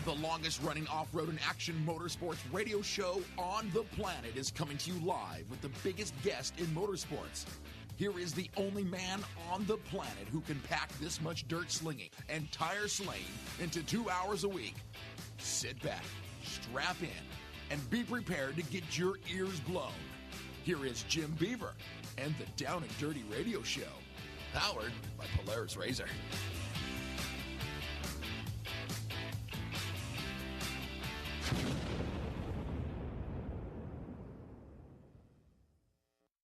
The longest-running off-road and action motorsports radio show on the planet is coming to you live with the biggest guest in motorsports. Here is the only man on the planet who can pack this much dirt slinging and tire slaying into 2 hours a week. Sit back, strap in, and be prepared to get your ears blown. Here is Jim Beaver and the Down and Dirty Radio Show, powered by Polaris Razor.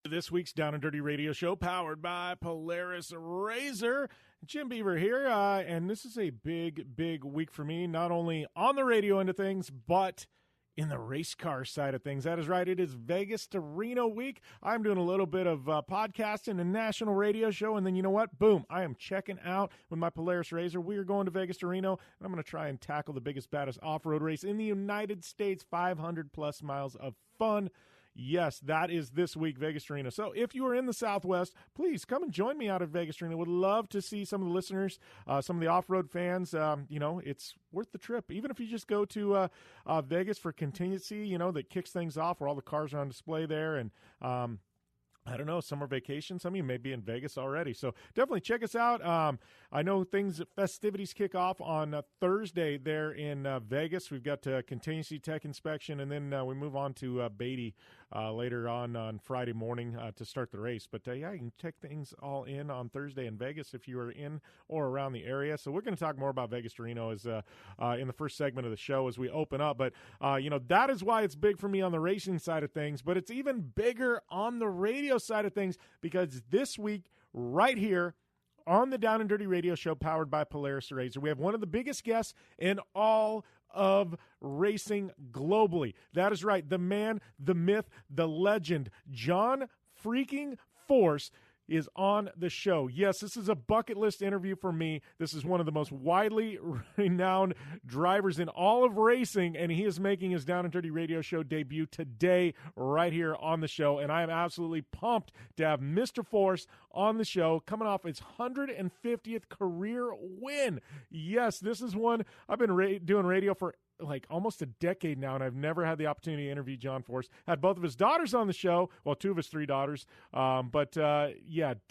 This week's Down and Dirty Radio Show, powered by Polaris Razor. Jim Beaver here, and this is a big, big week for me, not only on the radio end of things, but in the race car side of things. That is right, it is Vegas to Reno week. I'm doing a little bit of podcasting and national radio show, and then you know what? Boom, I am checking out with my Polaris Razor. We are going to Vegas to Reno, and I'm going to try and tackle the biggest, baddest off-road race in the United States, 500-plus miles of fun. Yes, that is this week, Vegas to Reno. So if you are in the Southwest, please come and join me out at Vegas to Reno. Would love to see some of the listeners, some of the off-road fans. It's worth the trip. Even if you just go to Vegas for contingency, that kicks things off where all the cars are on display there. And I don't know, summer vacation. Some of you may be in Vegas already. So definitely check us out. I know festivities kick off on Thursday there in Vegas. We've got contingency tech inspection, and then we move on to Beatty later on Friday morning to start the race. But you can check things all in on Thursday in Vegas if you are in or around the area. So we're going to talk more about Vegas to Reno as in the first segment of the show as we open up. But, that is why it's big for me on the racing side of things. But it's even bigger on the radio side of things, because this week right here on the Down and Dirty Radio Show, powered by Polaris Razor, we have one of the biggest guests in all of racing globally. That is right, the man, the myth, the legend, John freaking Force is on the show. Yes, this is a bucket list interview for me. This is one of the most widely renowned drivers in all of racing, and he is making his Down and Dirty Radio Show debut today right here on the show, and I am absolutely pumped to have Mr. Force on the show, coming off his 150th career win. Yes, this is one I've been doing radio for like almost a decade now, and I've never had the opportunity to interview John Force. Had both of his daughters on the show, well, two of his three daughters,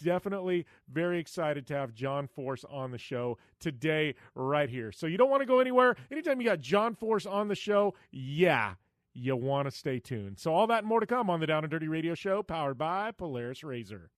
definitely very excited to have John Force on the show today right here. So you don't want to go anywhere. Anytime you got John Force on the show, you want to stay tuned. So all that and more to come on the Down and Dirty Radio Show, powered by Polaris Razor.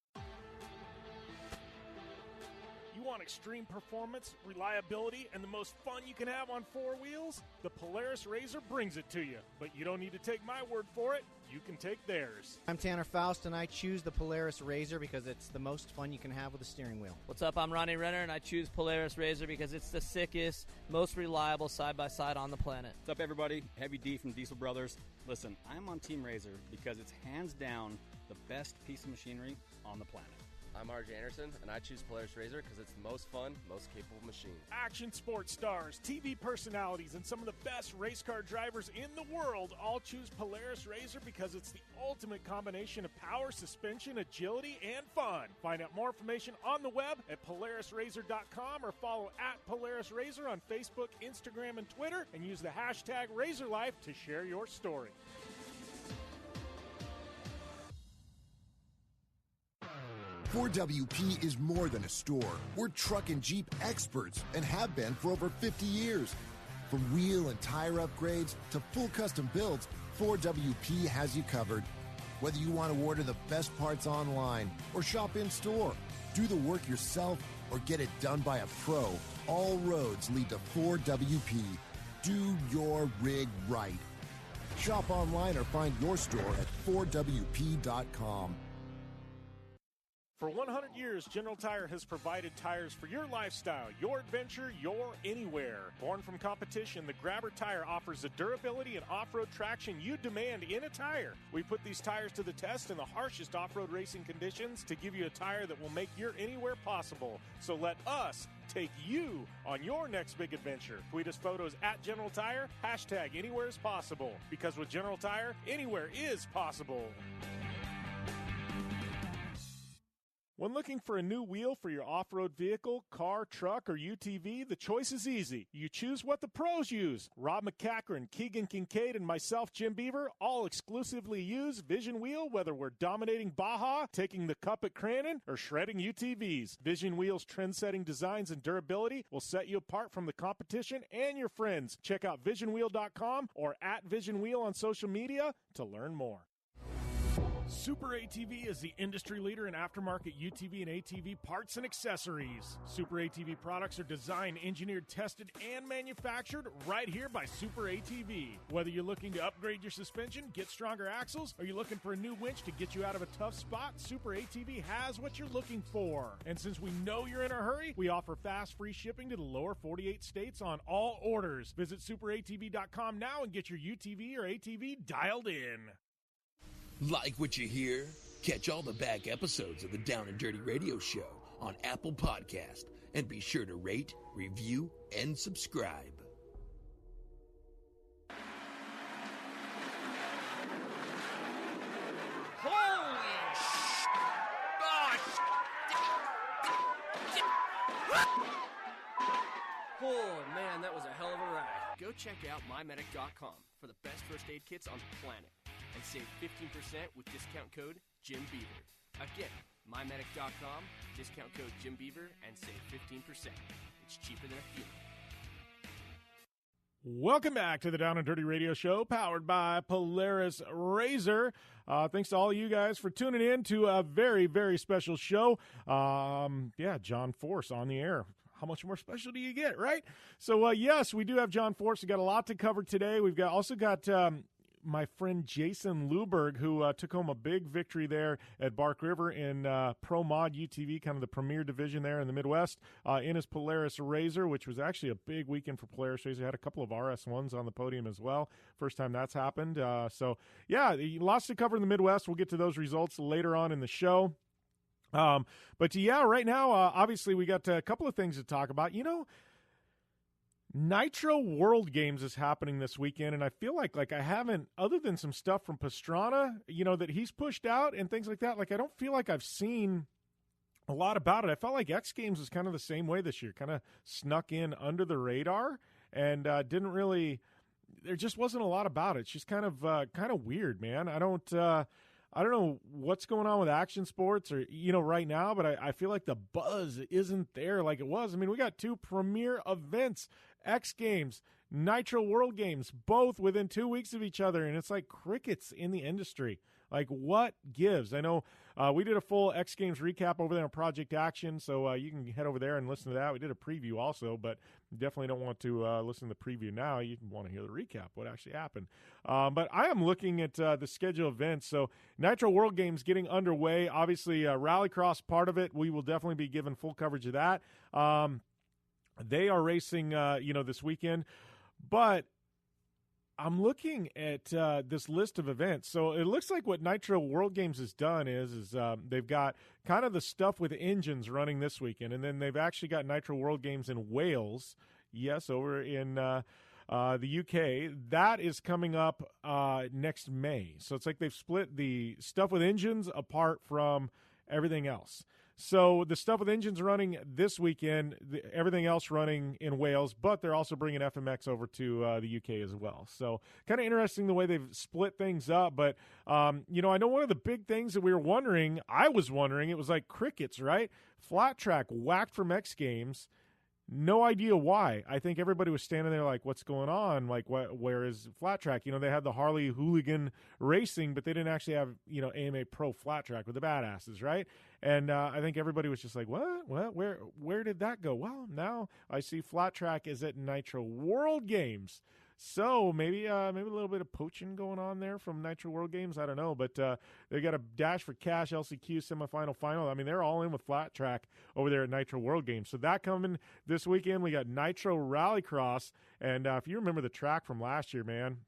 Want extreme performance, reliability, and the most fun you can have on four wheels? The Polaris Razor brings it to you. But you don't need to take my word for it. You can take theirs. I'm Tanner Faust, and I choose the Polaris Razor because it's the most fun you can have with a steering wheel. What's up? I'm Ronnie Renner, and I choose Polaris Razor because it's the sickest, most reliable side-by-side on the planet. What's up, everybody? Heavy D from Diesel Brothers. Listen, I'm on Team Razor because it's hands down the best piece of machinery on the planet. I'm RJ Anderson, and I choose Polaris Razor because it's the most fun, most capable machine. Action sports stars, TV personalities, and some of the best race car drivers in the world all choose Polaris Razor because it's the ultimate combination of power, suspension, agility, and fun. Find out more information on the web at PolarisRazor.com or follow at Polaris Razor on Facebook, Instagram, and Twitter, and use the hashtag RazorLife to share your story. Ford WP is more than a store. We're truck and Jeep experts and have been for over 50 years. From wheel and tire upgrades to full custom builds, Ford WP has you covered. Whether you want to order the best parts online or shop in store, do the work yourself, or get it done by a pro, all roads lead to Ford WP. Do your rig right. Shop online or find your store at FordWP.com. For 100 years, General Tire has provided tires for your lifestyle, your adventure, your anywhere. Born from competition, the Grabber tire offers the durability and off-road traction you demand in a tire. We put these tires to the test in the harshest off-road racing conditions to give you a tire that will make your anywhere possible. So let us take you on your next big adventure. Tweet us photos at General Tire, hashtag anywhere is possible. Because with General Tire, anywhere is possible. When looking for a new wheel for your off-road vehicle, car, truck, or UTV, the choice is easy. You choose what the pros use. Rob McCachran, Keegan Kincaid, and myself, Jim Beaver, all exclusively use Vision Wheel, whether we're dominating Baja, taking the cup at Crandon, or shredding UTVs. Vision Wheel's trend-setting designs and durability will set you apart from the competition and your friends. Check out visionwheel.com or @VisionWheel on social media to learn more. Super ATV is the industry leader in aftermarket UTV and ATV parts and accessories. Super ATV products are designed, engineered, tested, and manufactured right here by Super ATV. Whether you're looking to upgrade your suspension, get stronger axles, or you're looking for a new winch to get you out of a tough spot, Super ATV has what you're looking for. And since we know you're in a hurry, we offer fast, free shipping to the lower 48 states on all orders. Visit superatv.com now and get your UTV or ATV dialed in. Like what you hear? Catch all the back episodes of the Down and Dirty Radio Show on Apple Podcast, and be sure to rate, review, and subscribe. Oh man, that was a hell of a ride. Go check out mymedic.com for the best first aid kits on the planet and save 15% with discount code Jim Beaver. Again, mymedic.com, discount code Jim Beaver, and save 15%. It's cheaper than a funeral. Welcome back to the Down and Dirty Radio Show, powered by Polaris Razor. Thanks to all of you guys for tuning in to a very, very special show. John Force on the air. How much more special do you get, right? So, yes, we do have John Force. We've got a lot to cover today. We've also got my friend Jason Luburgh, who took home a big victory there at Bark River in Pro Mod UTV, kind of the premier division there in the Midwest, in his Polaris Razor, which was actually a big weekend for Polaris Razor. Had a couple of RS1s on the podium as well. First time that's happened. Lots to cover in the Midwest. We'll get to those results later on in the show. Right now, obviously, we got a couple of things to talk about. Nitro World Games is happening this weekend, and I feel like I haven't, other than some stuff from Pastrana, that he's pushed out and things like that, I don't feel like I've seen a lot about it. I felt like X Games was kind of the same way this year, kind of snuck in under the radar and didn't really, there just wasn't a lot about it. It's just kind of weird, man. I don't know what's going on with action sports or, right now, but I feel like the buzz isn't there like it was. I mean, we got two premier events, X Games, Nitro World Games, both within 2 weeks of each other, and it's like crickets in the industry. Like, what gives? I know we did a full X Games recap over there on Project Action, so you can head over there and listen to that. We did a preview also, but you definitely don't want to listen to the preview now. You want to hear the recap, what actually happened. But I am looking at the schedule events. So Nitro World Games getting underway. Obviously, Rallycross part of it. We will definitely be giving full coverage of that. They are racing, this weekend. But I'm looking at this list of events. So it looks like what Nitro World Games has done is they've got kind of the stuff with engines running this weekend, and then they've actually got Nitro World Games in Wales, yes, over in the UK. That is coming up next May. So it's like they've split the stuff with engines apart from everything else. So the stuff with engines running this weekend, everything else running in Wales, but they're also bringing FMX over to the UK as well. So kind of interesting the way they've split things up. But, I know one of the big things that I was wondering, it was like crickets, right? Flat track whacked from X Games. No idea why. I think everybody was standing there like, what's going on? Like, where is flat track? They had the Harley Hooligan Racing, but they didn't actually have, AMA Pro flat track with the badasses, right? And I think everybody was just like, what? Where did that go? Well, now I see flat track is at Nitro World Games. So maybe a little bit of poaching going on there from Nitro World Games. I don't know, but they got a Dash for Cash LCQ semifinal final. I mean, they're all in with flat track over there at Nitro World Games. So that coming this weekend. We got Nitro Rallycross, and if you remember the track from last year, man,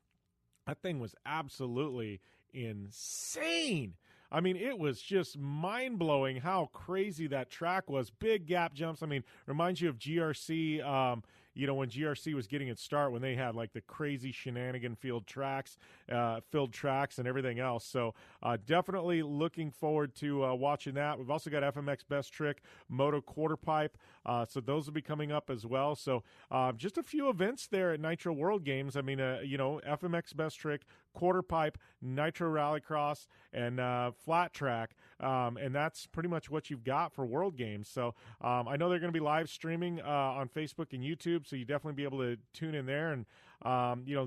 that thing was absolutely insane. I mean, it was just mind-blowing how crazy that track was. Big gap jumps. I mean, reminds you of GRC, when GRC was getting its start, when they had like the crazy shenanigan filled tracks and everything else. So definitely looking forward to watching that. We've also got FMX Best Trick, Moto Quarter Pipe. So those will be coming up as well. So just a few events there at Nitro World Games. I mean, FMX Best Trick, Quarter Pipe, Nitro Rallycross, and Flat Track. And that's pretty much what you've got for World Games. So I know they're going to be live streaming on Facebook and YouTube, so you definitely be able to tune in there. And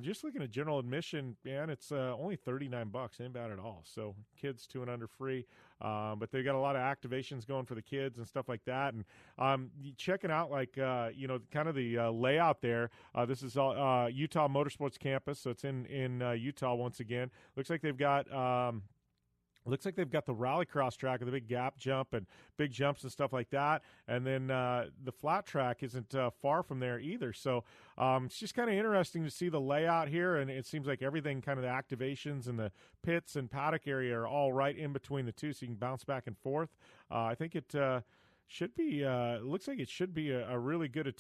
just looking at general admission, man, it's only $39. Ain't bad at all. So kids 2 and under free. But they got a lot of activations going for the kids and stuff like that. And checking out kind of the layout there. This is all Utah Motorsports campus, so it's in Utah once again. Looks like they've got the rallycross track with the big gap jump and big jumps and stuff like that. And then the flat track isn't far from there either. So it's just kind of interesting to see the layout here. And it seems like everything, kind of the activations and the pits and paddock area are all right in between the two, so you can bounce back and forth. I think it should be looks like it should be a really good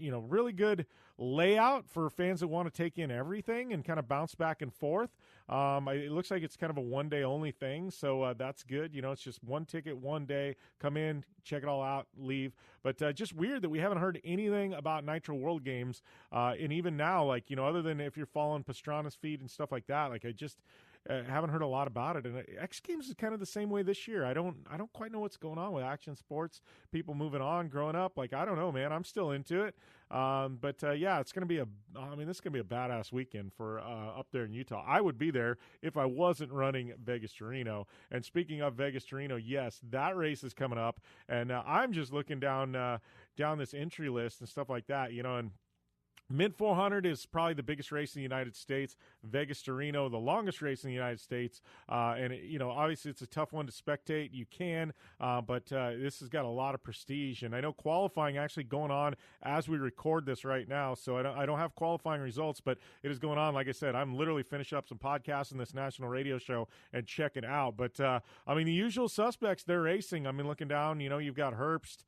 really good layout for fans that want to take in everything and kind of bounce back and forth. It looks like it's kind of a one-day only thing, so that's good. It's just one ticket, one day, come in, check it all out, leave. But just weird that we haven't heard anything about Nitro World Games, and even now, other than if you're following Pastrana's feed and stuff like that, I just haven't heard a lot about it. And X Games is kind of the same way this year. I don't quite know what's going on with action sports, people moving on, growing up. I don't know, man. I'm still into it. But it's going to be this is going to be a badass weekend for up there in Utah. I would be there if I wasn't running Vegas to Reno. And speaking of Vegas to Reno, yes, that race is coming up. And I'm just looking down this entry list and stuff like that, and Mid 400 is probably the biggest race in the United States. Vegas to Reno, the longest race in the United States. Obviously it's a tough one to spectate. You can, but this has got a lot of prestige. And I know qualifying actually going on as we record this right now. So I don't have qualifying results, but it is going on. Like I said, I'm literally finishing up some podcasts in this national radio show and checking out. But, the usual suspects, they're racing. Looking down, you've got Herbst.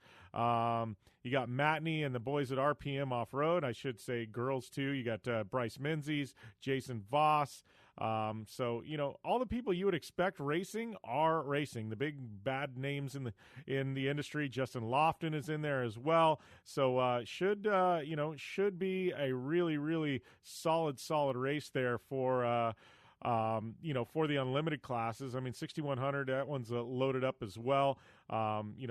You got Matney and the boys at RPM Off-Road. I should say girls, too. You got Bryce Menzies, Jason Voss. So, all the people you would expect racing are racing. The big bad names in the industry. Justin Lofton is in there as well. So should be a really, really solid race there for for the unlimited classes. 6,100, that one's loaded up as well.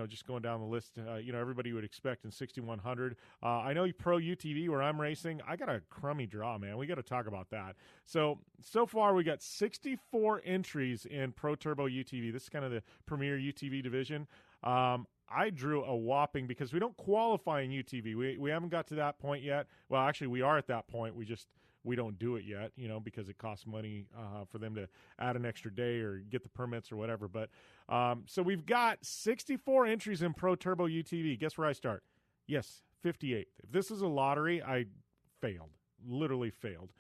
Just going down the list, everybody you would expect in 6,100. I know Pro UTV, where I'm racing, I got a crummy draw, man. We got to talk about that. So far we got 64 entries in Pro Turbo UTV. This is kind of the premier UTV division. I drew a whopping, because we don't qualify in UTV. We haven't got to that point yet. Well, actually, we are at that point. We don't do it yet, because it costs money for them to add an extra day or get the permits or whatever. But so we've got 64 entries in Pro Turbo UTV. Guess where I start? Yes, 58th. If this is a lottery, I failed. Literally failed.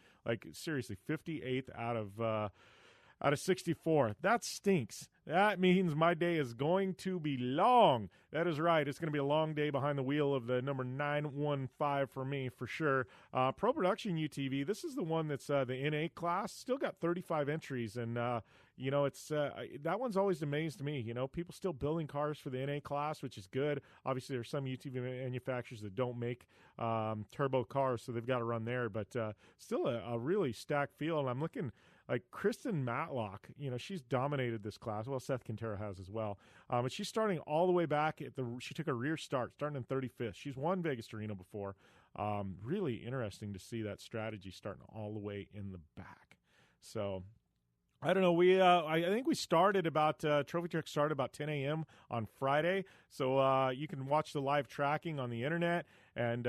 Seriously, 58th out of 64. That stinks. That means my day is going to be long. That is right. It's going to be a long day behind the wheel of the number 915 for me, for sure. Pro Production UTV, this is the one that's the NA class. Still got 35 entries, and it's that one's always amazed me. People still building cars for the NA class, which is good. Obviously, there's some UTV manufacturers that don't make turbo cars, so they've got to run there. But still a really stacked field. And I'm looking like Kristen Matlock. She's dominated this class. Well, Seth Quintero has as well. But she's starting all the way back she took a rear start, starting in 35th. She's won Vegas to Reno before. Really interesting to see that strategy starting all the way in the back. So I don't know. I think we started Trophy Truck started about 10 a.m. on Friday. So you can watch the live tracking on the internet and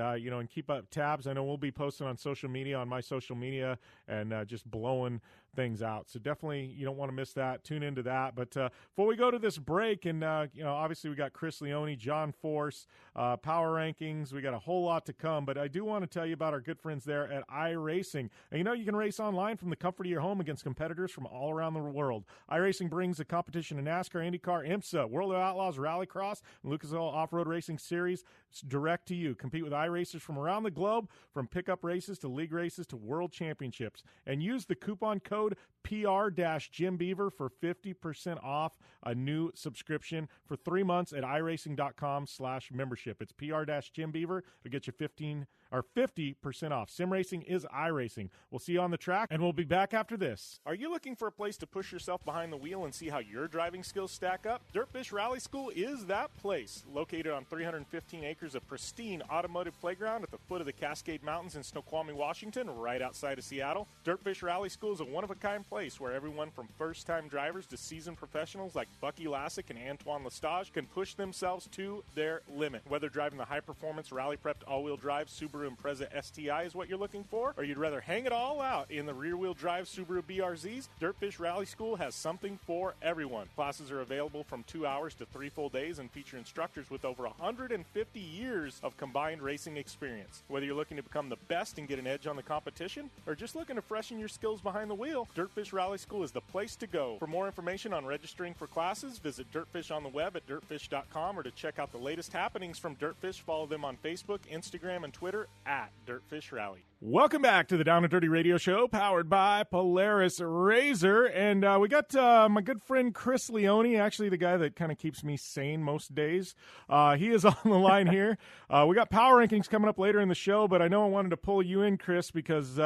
keep up tabs. I know we'll be posting on social media, on my social media, and just blowing things out. So definitely you don't want to miss that. Tune into that. But before we go to this break, and obviously we got Chris Leone, John Force, Power Rankings. We got a whole lot to come. But I do want to tell you about our good friends there at iRacing. And you can race online from the comfort of your home against competitors from all around the world. iRacing brings a competition to NASCAR, IndyCar, IMSA, World of Outlaws, Rallycross, and Lucas Oil Off-Road Racing Series direct to you. Compete with iRacers from around the globe, from pickup races to league races to world championships. And use the coupon code PR-Jim Beaver for 50% off a new subscription for 3 months at iRacing.com/membership. It's PR-Jim Beaver. It'll get you 50% off. Sim racing is iRacing. We'll see you on the track, and we'll be back after this. Are you looking for a place to push yourself behind the wheel and see how your driving skills stack up? Dirtfish Rally School is that place. Located on 315 acres of pristine automotive playground at the foot of the Cascade Mountains in Snoqualmie, Washington, right outside of Seattle, Dirtfish Rally School is a one-of-a-kind place where everyone from first-time drivers to seasoned professionals like Bucky Lassick and Antoine Lestage can push themselves to their limit. Whether driving the high-performance rally-prepped all-wheel drive Subaru Impreza STI is what you're looking for, or you'd rather hang it all out in the rear-wheel drive Subaru BRZs, Dirtfish Rally School has something for everyone. Classes are available from 2 hours to 3 full days and feature instructors with over 150 years of combined racing experience. Whether you're looking to become the best and get an edge on the competition, or just looking to freshen your skills behind the wheel, Dirtfish Rally School is the place to go. For more information on registering for classes, visit Dirtfish on the web at dirtfish.com, or to check out the latest happenings from Dirtfish, follow them on Facebook, Instagram, and Twitter at Dirtfish Rally. Welcome back to the Down and Dirty Radio Show, powered by Polaris Razor. And we got my good friend Chris Leone, actually the guy that kind of keeps me sane most days. He is on the line here. We got Power Rankings coming up later in the show, but I know I wanted to pull you in, Chris, because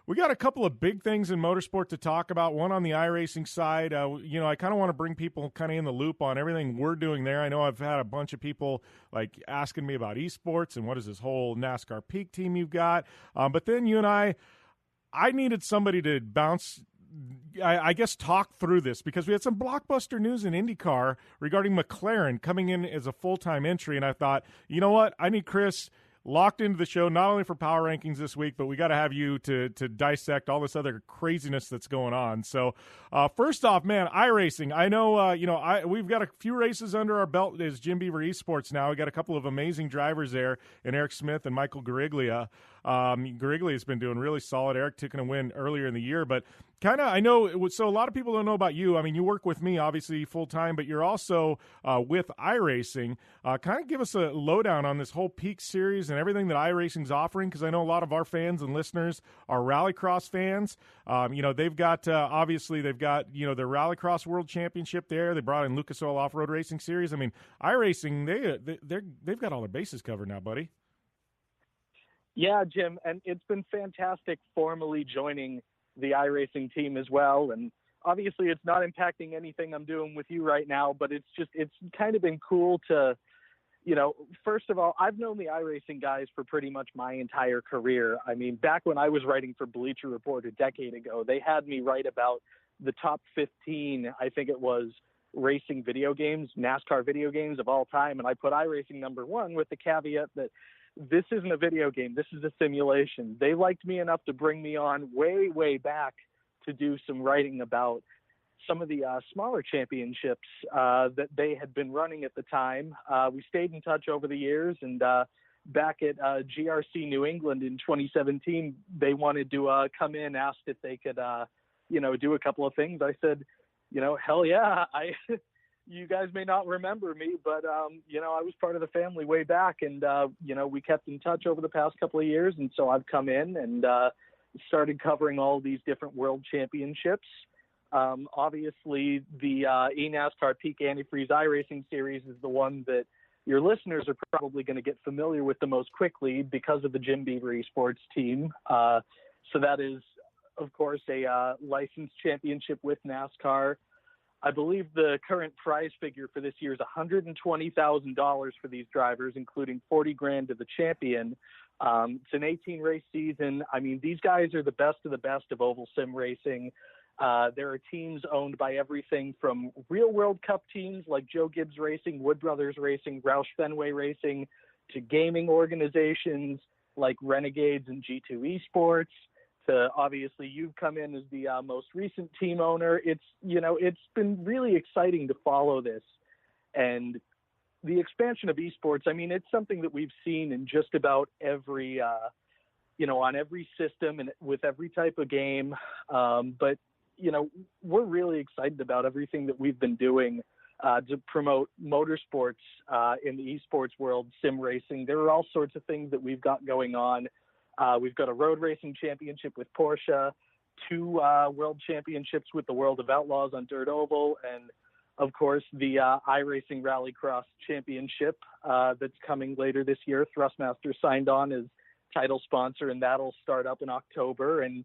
we got a couple of big things in motorsport to talk about. One on the iRacing side. I kind of want to bring people kind of in the loop on everything we're doing there. I know I've had a bunch of people like asking me about esports and what is this whole NASCAR Peak team you've got. But then you and I needed somebody to bounce, I guess, talk through this, because we had some blockbuster news in IndyCar regarding McLaren coming in as a full-time entry. And I thought, you know what? I need Chris locked into the show, not only for Power Rankings this week, but we got to have you to dissect all this other craziness that's going on. So first off, man, iRacing. I know, we've got a few races under our belt as Jim Beaver Esports now. We got a couple of amazing drivers there, and Eric Smith and Michael Gariglia. Gariglia's been doing really solid. Eric took a win earlier in the year, but kind of, I know, so a lot of people don't know about you. I mean, you work with me, obviously, full-time, but you're also with iRacing. Kind of give us a lowdown on this whole Peak Series and everything that iRacing's offering, because I know a lot of our fans and listeners are Rallycross fans. They've got, obviously, their Rallycross World Championship there. They brought in Lucas Oil Off-Road Racing Series. I mean, iRacing, they've got all their bases covered now, buddy. Yeah, Jim, and it's been fantastic formally joining the iRacing team as well. And obviously it's not impacting anything I'm doing with you right now, but it's kind of been cool to, first of all, I've known the iRacing guys for pretty much my entire career. I mean, back when I was writing for Bleacher Report a decade ago, they had me write about the top 15, I think it was, racing video games, NASCAR video games of all time. And I put iRacing number one with the caveat that this isn't a video game. This is a simulation. They liked me enough to bring me on way, way back to do some writing about some of the smaller championships that they had been running at the time. We stayed in touch over the years, and back at GRC New England in 2017, they wanted to come in, asked if they could, do a couple of things. I said, hell yeah. You guys may not remember me, but, I was part of the family way back, and, we kept in touch over the past couple of years. And so I've come in and started covering all these different world championships. Obviously, the eNASCAR Peak Antifreeze iRacing Series is the one that your listeners are probably going to get familiar with the most quickly because of the Jim Beaver Esports team. So that is, of course, a licensed championship with NASCAR. I believe the current prize figure for this year is $120,000 for these drivers, including $40,000 to the champion. It's an 18-race season. I mean, these guys are the best of oval sim racing. There are teams owned by everything from real World Cup teams like Joe Gibbs Racing, Wood Brothers Racing, Roush Fenway Racing, to gaming organizations like Renegades and G2 Esports, to obviously you've come in as the most recent team owner. It's been really exciting to follow this, and the expansion of esports. I mean, it's something that we've seen in just about every on every system and with every type of game. But we're really excited about everything that we've been doing to promote motorsports in the esports world, sim racing. There are all sorts of things that we've got going on. We've got a road racing championship with Porsche, 2 world championships with the World of Outlaws on Dirt Oval, and of course the iRacing Rallycross Championship that's coming later this year. Thrustmaster signed on as title sponsor, and that'll start up in October. And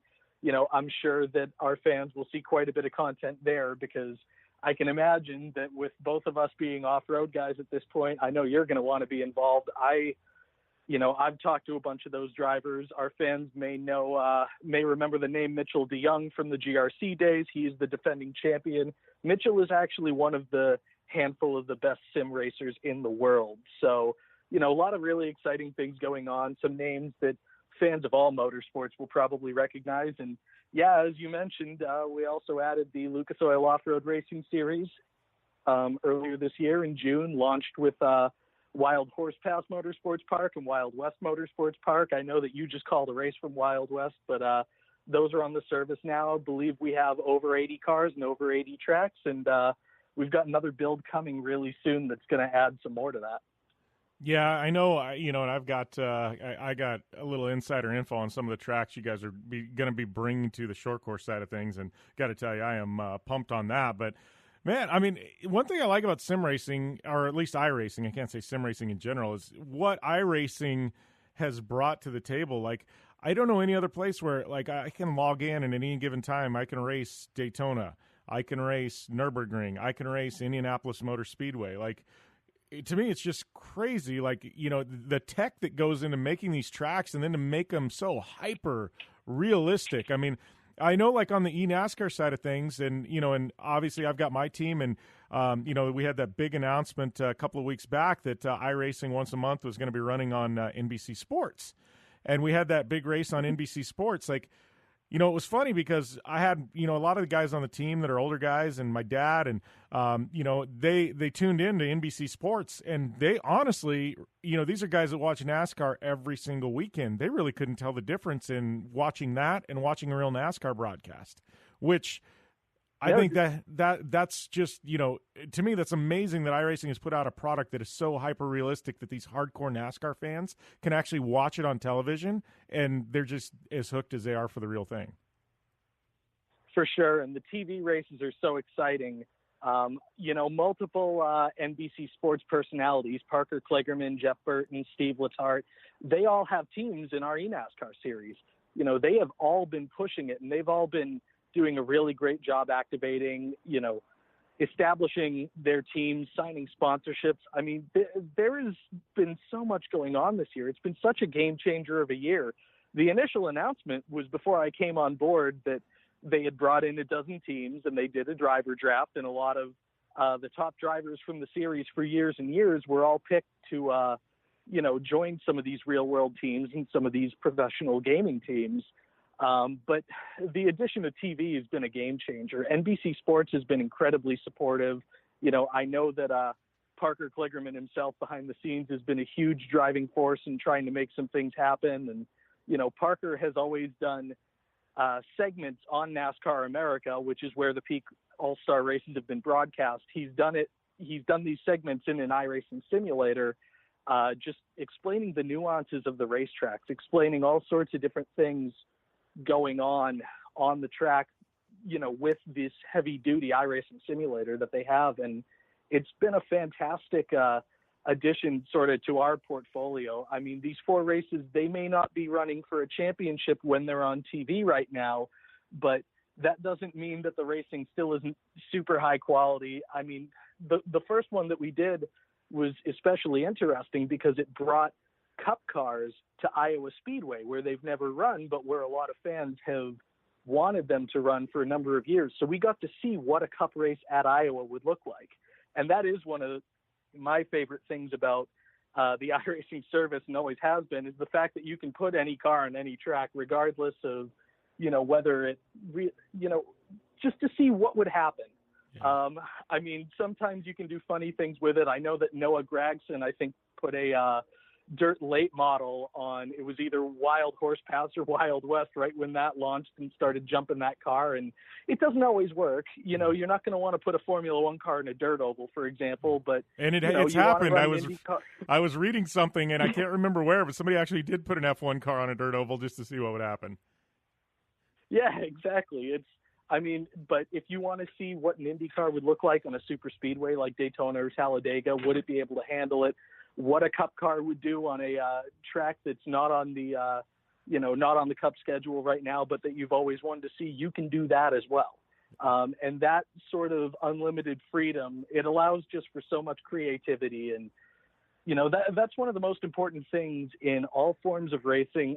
I'm sure that our fans will see quite a bit of content there, because I can imagine that with both of us being off-road guys at this point, I know you're going to want to be involved. I've talked to a bunch of those drivers. Our fans may remember the name Mitchell DeYoung from the GRC days. He's the defending champion. Mitchell is actually one of the handful of the best sim racers in the world. So, a lot of really exciting things going on, some names that fans of all motorsports will probably recognize. And yeah, as you mentioned, we also added the Lucas Oil Off-Road Racing Series earlier this year in June, launched with Wild Horse Pass Motorsports Park and Wild West Motorsports Park. I know that you just called a race from Wild West, but those are on the service now. I believe we have over 80 cars and over 80 tracks, and we've got another build coming really soon that's going to add some more to that. Yeah, I know. And I've got I got a little insider info on some of the tracks you guys are going to be bringing to the short course side of things, and got to tell you, I am pumped on that. But man, I mean, one thing I like about sim racing, or at least iRacing, I can't say sim racing in general, is what iRacing has brought to the table. Like, I don't know any other place where like I can log in and at any given time I can race Daytona, I can race Nürburgring, I can race Indianapolis Motor Speedway. Like, to me, it's just crazy, like, the tech that goes into making these tracks and then to make them so hyper realistic. I mean, I know, like, on the eNASCAR side of things, and, and obviously I've got my team, and, we had that big announcement a couple of weeks back that iRacing once a month was going to be running on NBC Sports. And we had that big race on NBC Sports. Like, it was funny because I had, a lot of the guys on the team that are older guys and my dad, and, they tuned in to NBC Sports, and they honestly, these are guys that watch NASCAR every single weekend. They really couldn't tell the difference in watching that and watching a real NASCAR broadcast, which I think that's just, to me, that's amazing that iRacing has put out a product that is so hyper-realistic that these hardcore NASCAR fans can actually watch it on television, and they're just as hooked as they are for the real thing. For sure, and the TV races are so exciting. Multiple NBC Sports personalities, Parker Kligerman, Jeff Burton, Steve Letarte, they all have teams in our eNASCAR series. They have all been pushing it, and they've all been doing a really great job activating, establishing their teams, signing sponsorships. I mean, there has been so much going on this year. It's been such a game changer of a year. The initial announcement was before I came on board that they had brought in a dozen teams and they did a driver draft, and a lot of the top drivers from the series for years and years were all picked to, join some of these real world teams and some of these professional gaming teams. But the addition of TV has been a game changer. NBC Sports has been incredibly supportive. I know that Parker Kligerman himself behind the scenes has been a huge driving force in trying to make some things happen. And, Parker has always done segments on NASCAR America, which is where the peak all-star races have been broadcast. He's done these segments in an iRacing simulator, just explaining the nuances of the racetracks, explaining all sorts of different things going on the track, with this heavy duty iRacing simulator that they have. And it's been a fantastic addition sort of to our portfolio. I mean, these 4 races, they may not be running for a championship when they're on TV right now, but that doesn't mean that the racing still isn't super high quality. I mean, the first one that we did was especially interesting because it brought Cup cars to Iowa Speedway, where they've never run, but where a lot of fans have wanted them to run for a number of years. So we got to see what a Cup race at Iowa would look like. And that is one of my favorite things about the iRacing service, and always has been, is the fact that you can put any car on any track, regardless of, whether it, just to see what would happen. Yeah. I mean, sometimes you can do funny things with it. I know that Noah Gragson, I think, put a dirt late model on, it was either Wild Horse Pass or Wild West right when that launched and started jumping that car. And it doesn't always work. You're not going to want to put a Formula One car in a dirt oval, for example, but it's happened. I was reading something and I can't remember where, but somebody actually did put an F1 car on a dirt oval just to see what would happen. Yeah, exactly. But if you want to see what an Indy car would look like on a super speedway like Daytona or Talladega, would it be able to handle it? What a Cup car would do on a track that's not on the, not on the Cup schedule right now, but that you've always wanted to see, you can do that as well. And that sort of unlimited freedom, it allows just for so much creativity. And, that's one of the most important things in all forms of racing.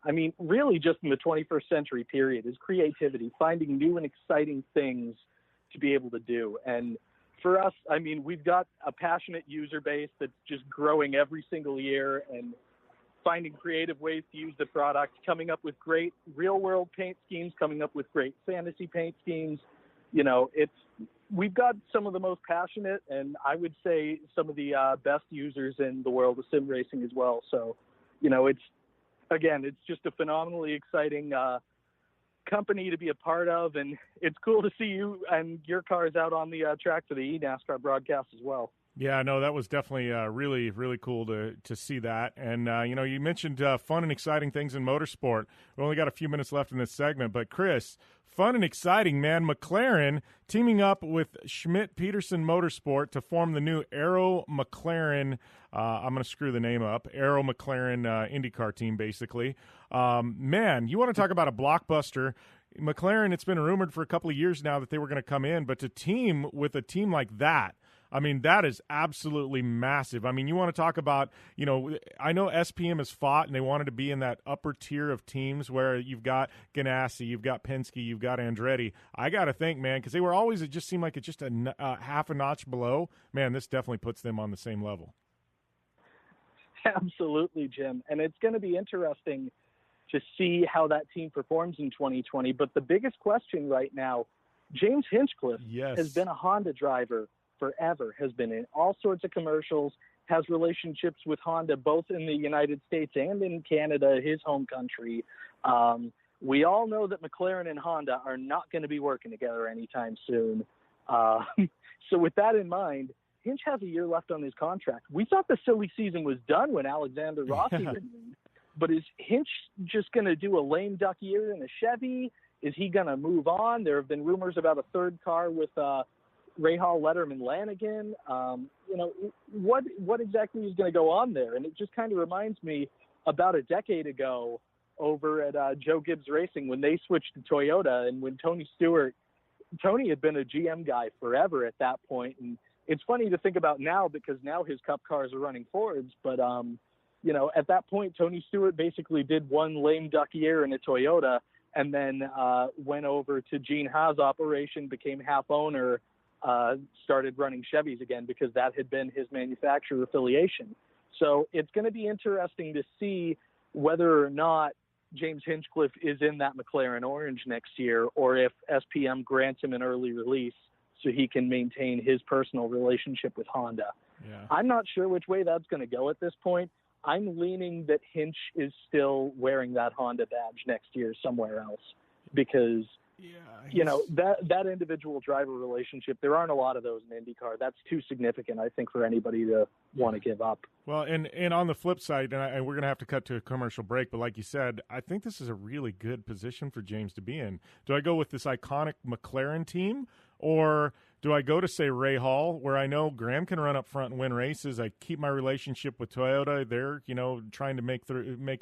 I mean, really just in the 21st century period is creativity, finding new and exciting things to be able to do. And for us, I mean, we've got a passionate user base that's just growing every single year and finding creative ways to use the product, coming up with great real-world paint schemes, coming up with great fantasy paint schemes. We've got some of the most passionate and I would say some of the best users in the world of sim racing as well. So, it's just a phenomenally exciting company to be a part of, and it's cool to see you and your cars out on the track for the eNASCAR broadcast as well. Yeah, no, that was definitely really, really cool to see that. And, you mentioned fun and exciting things in motorsport. We only got a few minutes left in this segment, but Chris, fun and exciting, man. McLaren teaming up with Schmidt-Peterson Motorsport to form the new Aero McLaren, I'm going to screw the name up, Aero McLaren IndyCar team, basically. Man, you want to talk about a blockbuster. McLaren, it's been rumored for a couple of years now that they were going to come in, but to team with a team like that, I mean, that is absolutely massive. I mean, you want to talk about, I know SPM has fought and they wanted to be in that upper tier of teams where you've got Ganassi, you've got Penske, you've got Andretti. I got to think, man, because they were always, it just seemed like it's just a half a notch below. Man, this definitely puts them on the same level. Absolutely, Jim. And it's going to be interesting to see how that team performs in 2020. But the biggest question right now, James Hinchcliffe has been a Honda driver forever, has been in all sorts of commercials, has relationships with Honda both in the United States and in Canada, his home country. We all know that McLaren and Honda are not going to be working together anytime soon. So with that in mind, Hinch has a year left on his contract. We thought the silly season was done when Alexander Rossi renewed, but is Hinch just going to do a lame duck year in a Chevy? Is he going to move on? There have been rumors about a third car with Rahal, Letterman, Lanigan. What exactly is going to go on there? And it just kind of reminds me about a decade ago over at Joe Gibbs Racing when they switched to Toyota and when Tony had been a GM guy forever at that point. And it's funny to think about now because now his Cup cars are running Fords. But, at that point, Tony Stewart basically did one lame duck year in a Toyota and then went over to Gene Haas' operation, became half owner, started running Chevys again because that had been his manufacturer affiliation. So it's going to be interesting to see whether or not James Hinchcliffe is in that McLaren orange next year or if SPM grants him an early release so he can maintain his personal relationship with Honda. Yeah. I'm not sure which way that's going to go at this point. I'm leaning that Hinch is still wearing that Honda badge next year somewhere else because that individual driver relationship, there aren't a lot of those in IndyCar. That's too significant, I think, for anybody to want to give up. Well, and on the flip side, and we're going to have to cut to a commercial break, but like you said, I think this is a really good position for James to be in. Do I go with this iconic McLaren team, or do I go to, say, Rahal, where I know Graham can run up front and win races? I keep my relationship with Toyota. They're, trying to make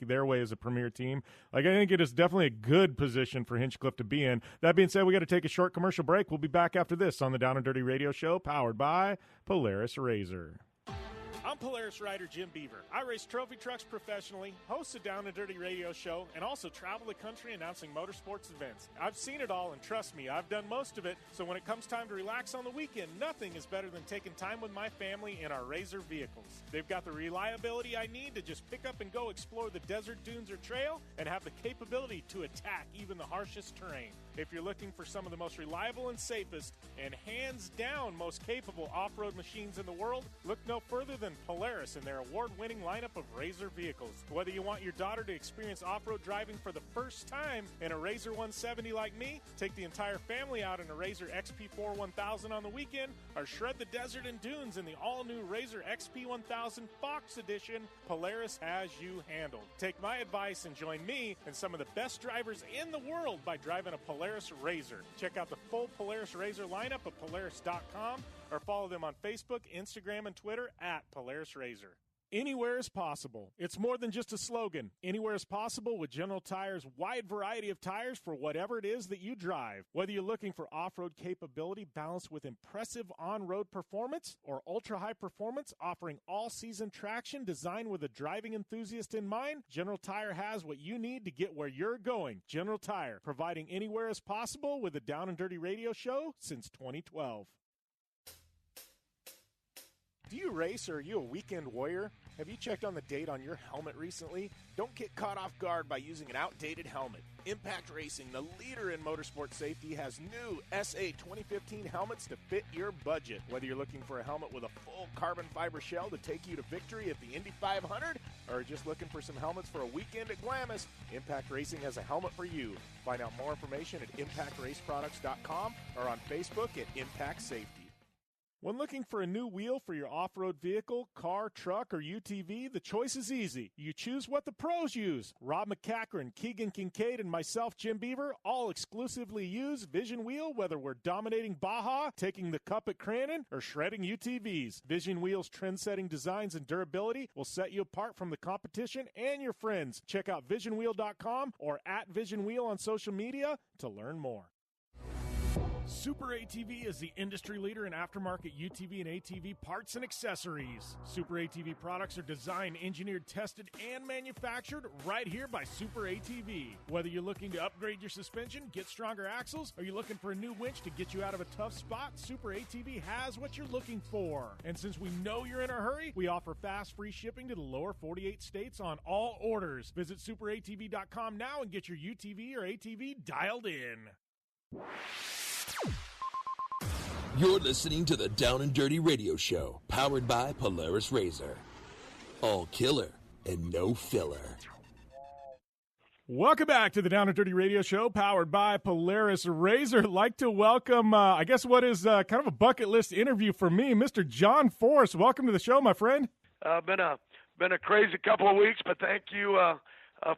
their way as a premier team. Like, I think it is definitely a good position for Hinchcliffe to be in. That being said, we got to take a short commercial break. We'll be back after this on the Down and Dirty Radio Show, powered by Polaris Razor. I'm Polaris rider Jim Beaver. I race trophy trucks professionally, host a Down and Dirty radio show, and also travel the country announcing motorsports events. I've seen it all, and trust me, I've done most of it, so when it comes time to relax on the weekend, nothing is better than taking time with my family in our Razor vehicles. They've got the reliability I need to just pick up and go explore the desert, dunes, or trail, and have the capability to attack even the harshest terrain. If you're looking for some of the most reliable and safest, and hands down most capable off-road machines in the world, look no further than Polaris and their award-winning lineup of Razor vehicles. Whether you want your daughter to experience off-road driving for the first time in a Razor 170 like me, take the entire family out in a Razor XP4 1000 on the weekend, or shred the desert and dunes in the all-new Razor XP 1000 Fox Edition, Polaris has you handled. Take my advice and join me and some of the best drivers in the world by driving a Polaris Razor. Check out the full Polaris Razor lineup at Polaris.com or follow them on Facebook, Instagram, and Twitter at Polaris Razor. Anywhere is possible. It's more than just a slogan. Anywhere is possible with General Tire's wide variety of tires for whatever it is that you drive. Whether you're looking for off-road capability balanced with impressive on-road performance or ultra-high performance offering all-season traction designed with a driving enthusiast in mind, General Tire has what you need to get where you're going. General Tire, providing anywhere is possible with a Down and Dirty radio show since 2012. Do you race or are you a weekend warrior? Have you checked on the date on your helmet recently? Don't get caught off guard by using an outdated helmet. Impact Racing, the leader in motorsport safety, has new SA 2015 helmets to fit your budget. Whether you're looking for a helmet with a full carbon fiber shell to take you to victory at the Indy 500, or just looking for some helmets for a weekend at Glamis, Impact Racing has a helmet for you. Find out more information at impactraceproducts.com or on Facebook at Impact Safety. When looking for a new wheel for your off-road vehicle, car, truck, or UTV, the choice is easy. You choose what the pros use. Rob McCachran, Keegan Kincaid, and myself, Jim Beaver, all exclusively use Vision Wheel, whether we're dominating Baja, taking the cup at Crandon, or shredding UTVs. Vision Wheel's trend-setting designs and durability will set you apart from the competition and your friends. Check out visionwheel.com or at Vision Wheel on social media to learn more. Super ATV is the industry leader in aftermarket UTV and ATV parts and accessories. Super ATV products are designed, engineered, tested, and manufactured right here by Super ATV. Whether you're looking to upgrade your suspension, get stronger axles, or you're looking for a new winch to get you out of a tough spot, Super ATV has what you're looking for. And since we know you're in a hurry, we offer fast, free shipping to the lower 48 states on all orders. Visit superatv.com now and get your UTV or ATV dialed in. You're listening to the Down and Dirty Radio Show, powered by Polaris Razor. All killer and no filler. Welcome back to the Down and Dirty Radio Show, powered by Polaris Razor. I'd like to welcome, I guess what is kind of a bucket list interview for me, Mr. John Force. Welcome to the show, my friend. Been a crazy couple of weeks, but thank you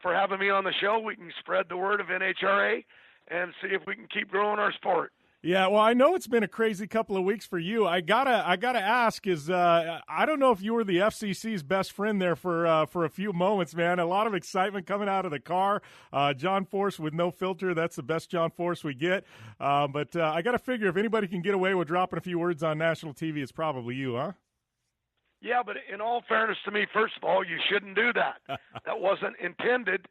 for having me on the show. We can spread the word of NHRA and see if we can keep growing our sport. Yeah, well, I know it's been a crazy couple of weeks for you. I gotta ask, I don't know if you were the FCC's best friend there for a few moments, man. A lot of excitement coming out of the car. John Force with no filter, that's the best John Force we get. But I gotta figure if anybody can get away with dropping a few words on national TV, it's probably you, huh? Yeah, but in all fairness to me, first of all, you shouldn't do that. That wasn't intended.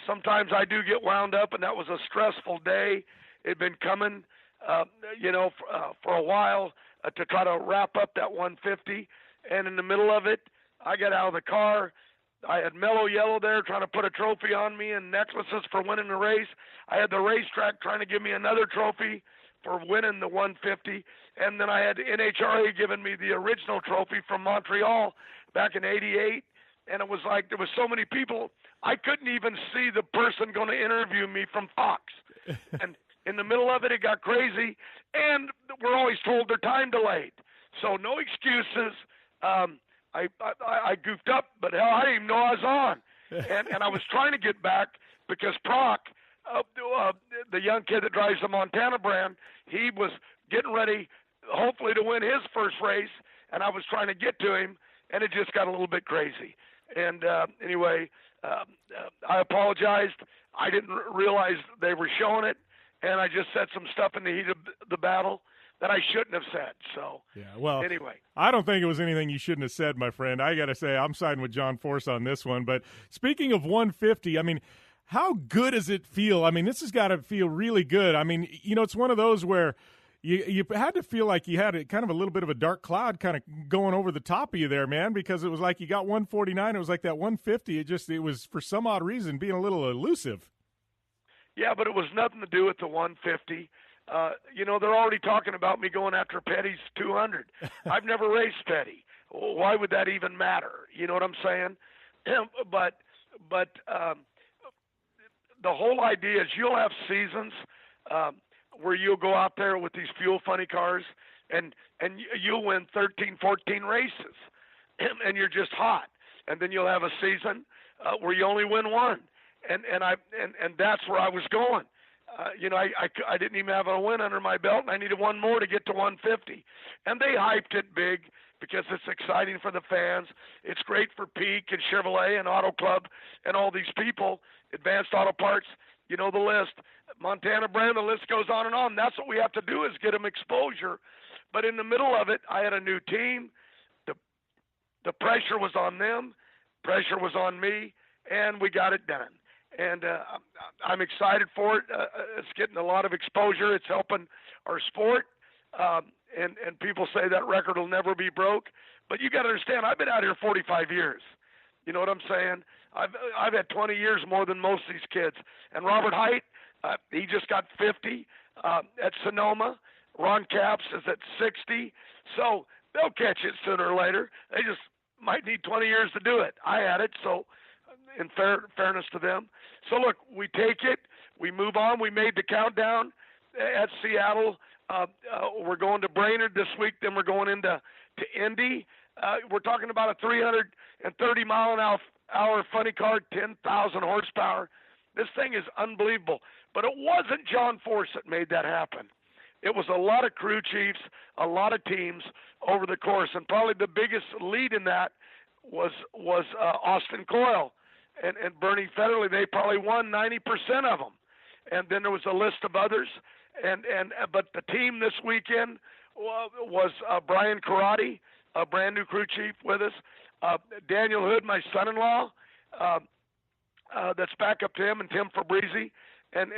Sometimes I do get wound up, and that was a stressful day. It'd been coming, for a while to try to wrap up that 150. And in the middle of it, I got out of the car. I had Mellow Yellow there trying to put a trophy on me and necklaces for winning the race. I had the racetrack trying to give me another trophy for winning the 150. And then I had NHRA giving me the original trophy from Montreal back in '88. And it was like there was so many people, I couldn't even see the person going to interview me from Fox. And in the middle of it, it got crazy, and we're always told they're time delayed. So no excuses. I goofed up, but hell, I didn't even know I was on. And I was trying to get back because Proc, the young kid that drives the Montana brand, he was getting ready, hopefully, to win his first race, and I was trying to get to him, and it just got a little bit crazy. And anyway, I apologized. I didn't realize they were showing it. And I just said some stuff in the heat of the battle. that I shouldn't have said. So yeah, well, anyway, I don't think it was anything you shouldn't have said, my friend. I got to say, I'm siding with John Force on this one. But speaking of 150, I mean, how good does it feel? I mean, this has got to feel really good. I mean, it's one of those where you had to feel like you had kind of a little bit of a dark cloud kind of going over the top of you there, man, because it was like you got 149. It was like that 150. It was, for some odd reason, being a little elusive. Yeah, but it was nothing to do with the 150. They're already talking about me going after Petty's 200. I've never raced Petty. Why would that even matter? You know what I'm saying? But the whole idea is you'll have seasons where you'll go out there with these fuel funny cars and you'll win 13, 14 races and you're just hot. And then you'll have a season where you only win one. And that's where I was going. I didn't even have a win under my belt, and I needed one more to get to 150. And they hyped it big because it's exciting for the fans. It's great for Peak and Chevrolet and Auto Club and all these people, Advanced Auto Parts, you know the list. Montana Brand, the list goes on and on. That's what we have to do is get them exposure. But in the middle of it, I had a new team. The pressure was on them. Pressure was on me, and we got it done. And I'm excited for it. It's getting a lot of exposure. It's helping our sport. And people say that record will never be broke. But you got to understand, I've been out here 45 years. You know what I'm saying? I've had 20 years more than most of these kids. And Robert Height, he just got 50 at Sonoma. Ron Capps is at 60. So they'll catch it sooner or later. They just might need 20 years to do it. I had it, so in fairness to them. So, look, we take it. We move on. We made the countdown at Seattle. We're going to Brainerd this week. Then we're going into Indy. We're talking about a 330-mile-an-hour funny car, 10,000 horsepower. This thing is unbelievable. But it wasn't John Force that made that happen. It was a lot of crew chiefs, a lot of teams over the course. And probably the biggest lead in that was Austin Coyle and Bernie Federley. They probably won 90% of them. And then there was a list of others. But the team this weekend was Brian Karate, a brand new crew chief with us, Daniel Hood, my son-in-law, that's back up to him, and Tim Fabrizi, and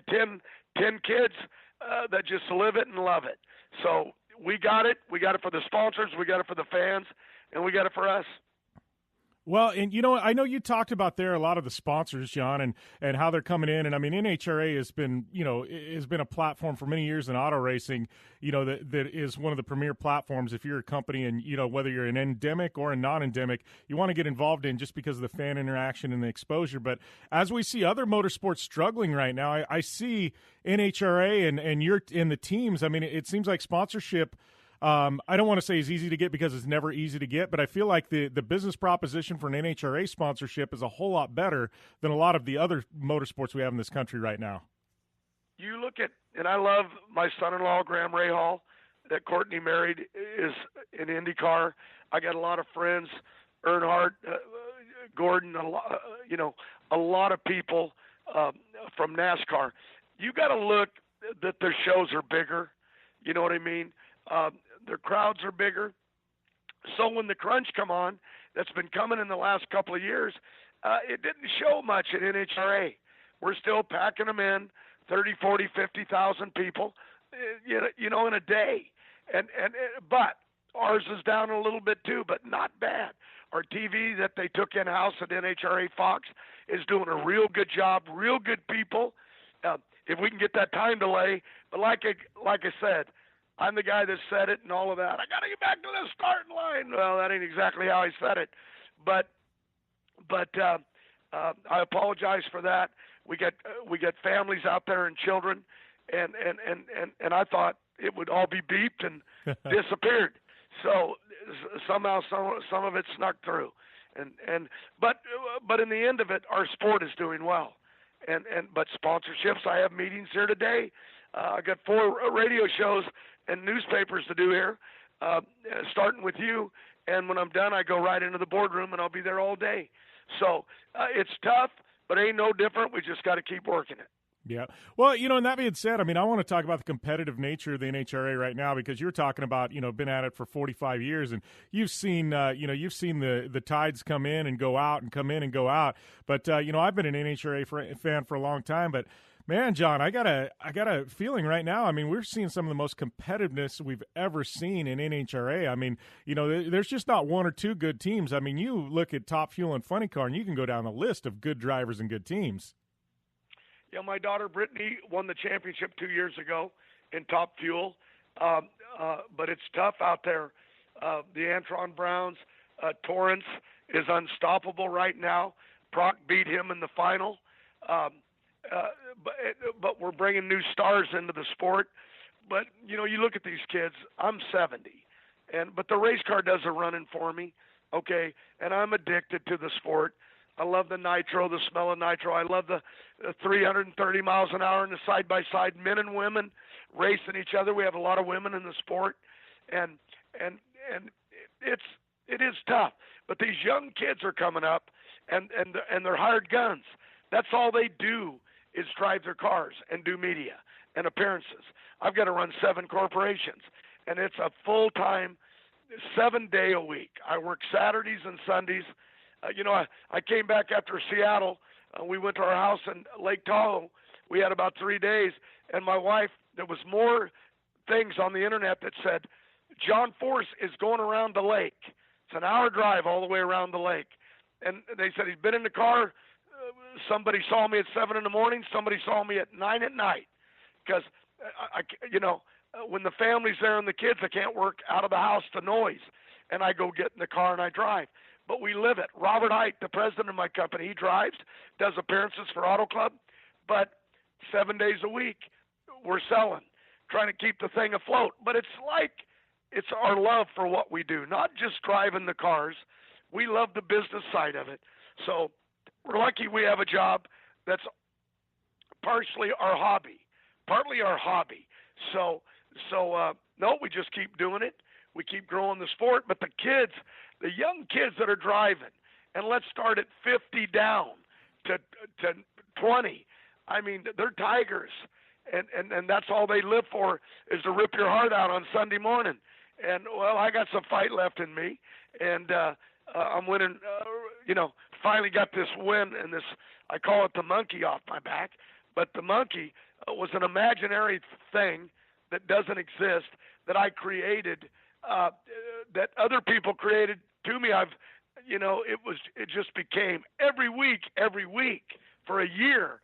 10 kids that just live it and love it. So we got it. We got it for the sponsors. We got it for the fans, and we got it for us. Well, and I know you talked about there a lot of the sponsors, John, and how they're coming in. And I mean, NHRA has been a platform for many years in auto racing, that is one of the premier platforms. If you're a company and, whether you're an endemic or a non-endemic, you want to get involved in just because of the fan interaction and the exposure. But as we see other motorsports struggling right now, I see NHRA and you're in the teams. I mean, it seems like sponsorship, I don't want to say it's easy to get because it's never easy to get, but I feel like the business proposition for an NHRA sponsorship is a whole lot better than a lot of the other motorsports we have in this country right now. You look at, and I love my son-in-law, Graham Rahal, that Courtney married, is in IndyCar. I got a lot of friends, Earnhardt, Gordon, a lot of people from NASCAR. You got to look that their shows are bigger. You know what I mean? Their crowds are bigger. So when the crunch come on, that's been coming in the last couple of years, it didn't show much at NHRA. We're still packing them in, 30, 40, 50,000 people, in a day. But ours is down a little bit too, but not bad. Our TV that they took in-house at NHRA Fox is doing a real good job, real good people. If we can get that time delay, but like I said, I'm the guy that said it and all of that. I got to get back to the starting line. Well, that ain't exactly how I said it, but I apologize for that. We get families out there and children, and I thought it would all be beeped and disappeared. So somehow some of it snuck through, but in the end of it, our sport is doing well, but sponsorships. I have meetings here today. I got 4 radio shows and newspapers to do here, starting with you. And when I'm done, I go right into the boardroom, and I'll be there all day. So it's tough, but ain't no different. We just got to keep working it. Yeah. Well, and that being said, I mean, I want to talk about the competitive nature of the NHRA right now, because you're talking about, been at it for 45 years, and you've seen, you've seen the tides come in and go out and come in and go out. But, I've been an NHRA fan for a long time, but man, John, I got a feeling right now. I mean, we're seeing some of the most competitiveness we've ever seen in NHRA. I mean, there's just not one or two good teams. I mean, you look at Top Fuel and Funny Car, and you can go down the list of good drivers and good teams. Yeah, my daughter Brittany won the championship 2 years ago in Top Fuel, but it's tough out there. The Antron Browns, Torrance is unstoppable right now. Proc beat him in the final, but we're bringing new stars into the sport. But you look at these kids. I'm 70, but the race car does a running for me, okay, and I'm addicted to the sport. I love the nitro, the smell of nitro. I love the 330 miles an hour in the side-by-side, men and women racing each other. We have a lot of women in the sport, and it is tough. But these young kids are coming up, and they're hired guns. That's all they do is drive their cars and do media and appearances. I've got to run 7 corporations, and it's a full-time 7-day a week. I work Saturdays and Sundays. I came back after Seattle. We went to our house in Lake Tahoe. We had about 3 days, and my wife, there was more things on the internet that said, John Force is going around the lake. It's an hour drive all the way around the lake. And they said he's been in the car. Somebody saw me at 7 in the morning. Somebody saw me at 9 at night. Because, when the family's there and the kids, I can't work out of the house to noise. And I go get in the car and I drive. But we live it. Robert Height, the president of my company, he drives, does appearances for Auto Club, but 7 days a week we're selling, trying to keep the thing afloat. But it's our love for what we do, not just driving the cars. We love the business side of it. So we're lucky we have a job that's partly our hobby. So no, we just keep doing it. We keep growing the sport, but the young kids that are driving, and let's start at 50 down to 20. I mean, they're tigers, and that's all they live for is to rip your heart out on Sunday morning. And, well, I got some fight left in me, and I'm winning, finally got this win, and this, I call it the monkey off my back, but the monkey was an imaginary thing that doesn't exist, that I created, that other people created to me. It just became every week for a year,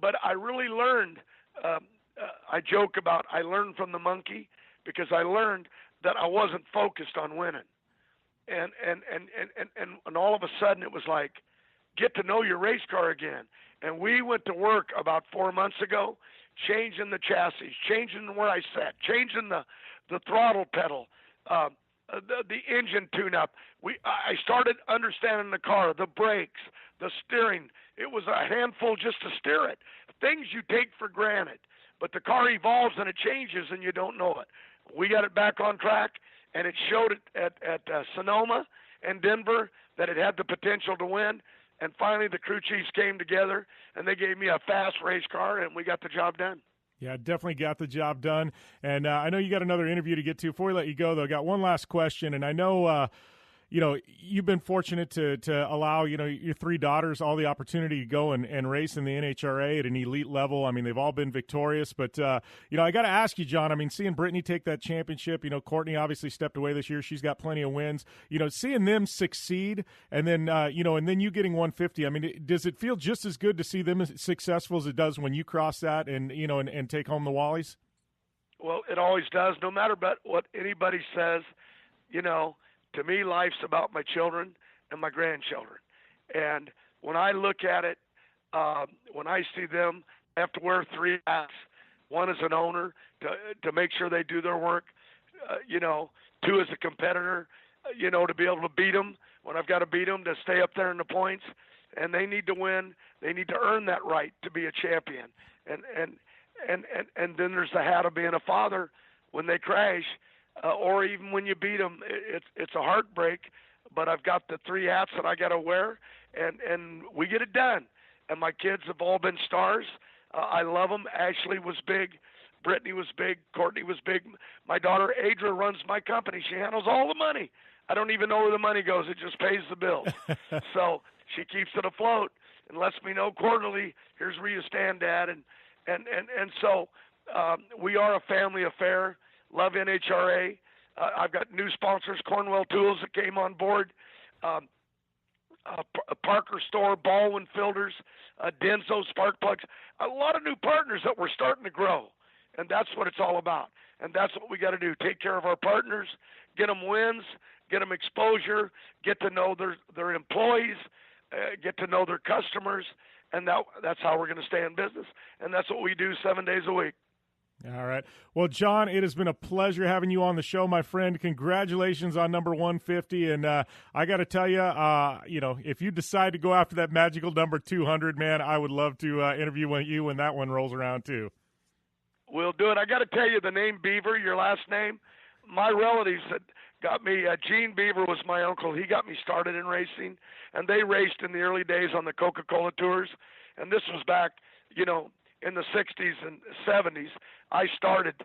but I really learned. I joke about I learned from the monkey, because I learned that I wasn't focused on winning, and all of a sudden it was like, get to know your race car again. And we went to work about 4 months ago, changing the chassis, changing where I sat, changing the throttle pedal, the engine tune-up. I started understanding the car, the brakes, the steering. It was a handful just to steer it. Things you take for granted. But the car evolves and it changes and you don't know it. We got it back on track, and it showed it at Sonoma and Denver that it had the potential to win. And finally, the crew chiefs came together, and they gave me a fast race car, and we got the job done. Yeah, definitely got the job done. And I know you got another interview to get to. Before we let you go, though, I got one last question. And I know, you've been fortunate to allow, your 3 daughters all the opportunity to go and race in the NHRA at an elite level. I mean, they've all been victorious. But, I got to ask you, John, I mean, seeing Brittany take that championship, Courtney obviously stepped away this year. She's got plenty of wins. Seeing them succeed and then, and then you getting 150, I mean, does it feel just as good to see them as successful as it does when you cross that and, and take home the Wallies? Well, it always does. No matter what anybody says, to me, life's about my children and my grandchildren. And when I look at it, when I see them, I have to wear 3 hats. One as an owner to make sure they do their work, 2 as a competitor, to be able to beat them when I've got to beat them, to stay up there in the points. And they need to win. They need to earn that right to be a champion. And then there's the hat of being a father when they crash. Or even when you beat them, it's a heartbreak. But I've got the 3 hats that I got to wear, and we get it done. and my kids have all been stars. I love them. Ashley was big. Brittany was big. Courtney was big. My daughter, Adra, runs my company. She handles all the money. I don't even know where the money goes. It just pays the bills. So she keeps it afloat and lets me know quarterly, here's where you stand, Dad. And so we are a family affair. Love NHRA. I've got new sponsors, Cornwell Tools, that came on board. Parker Store, Baldwin Filters, Denso Spark Plugs. A lot of new partners that we're starting to grow. And that's what it's all about. And that's what we got to do. Take care of our partners, get them wins, get them exposure, get to know their employees, get to know their customers, and that's how we're going to stay in business. And that's what we do 7 days a week. All right. Well, John, it has been a pleasure having you on the show, my friend. Congratulations on number 150. And I got to tell you, if you decide to go after that magical number 200, man, I would love to interview you when that one rolls around too. We'll do it. I got to tell you, the name Beaver, your last name, my relatives that got me, Gene Beaver was my uncle. He got me started in racing, and they raced in the early days on the Coca-Cola tours. And this was back, in the 60s and 70s. I started,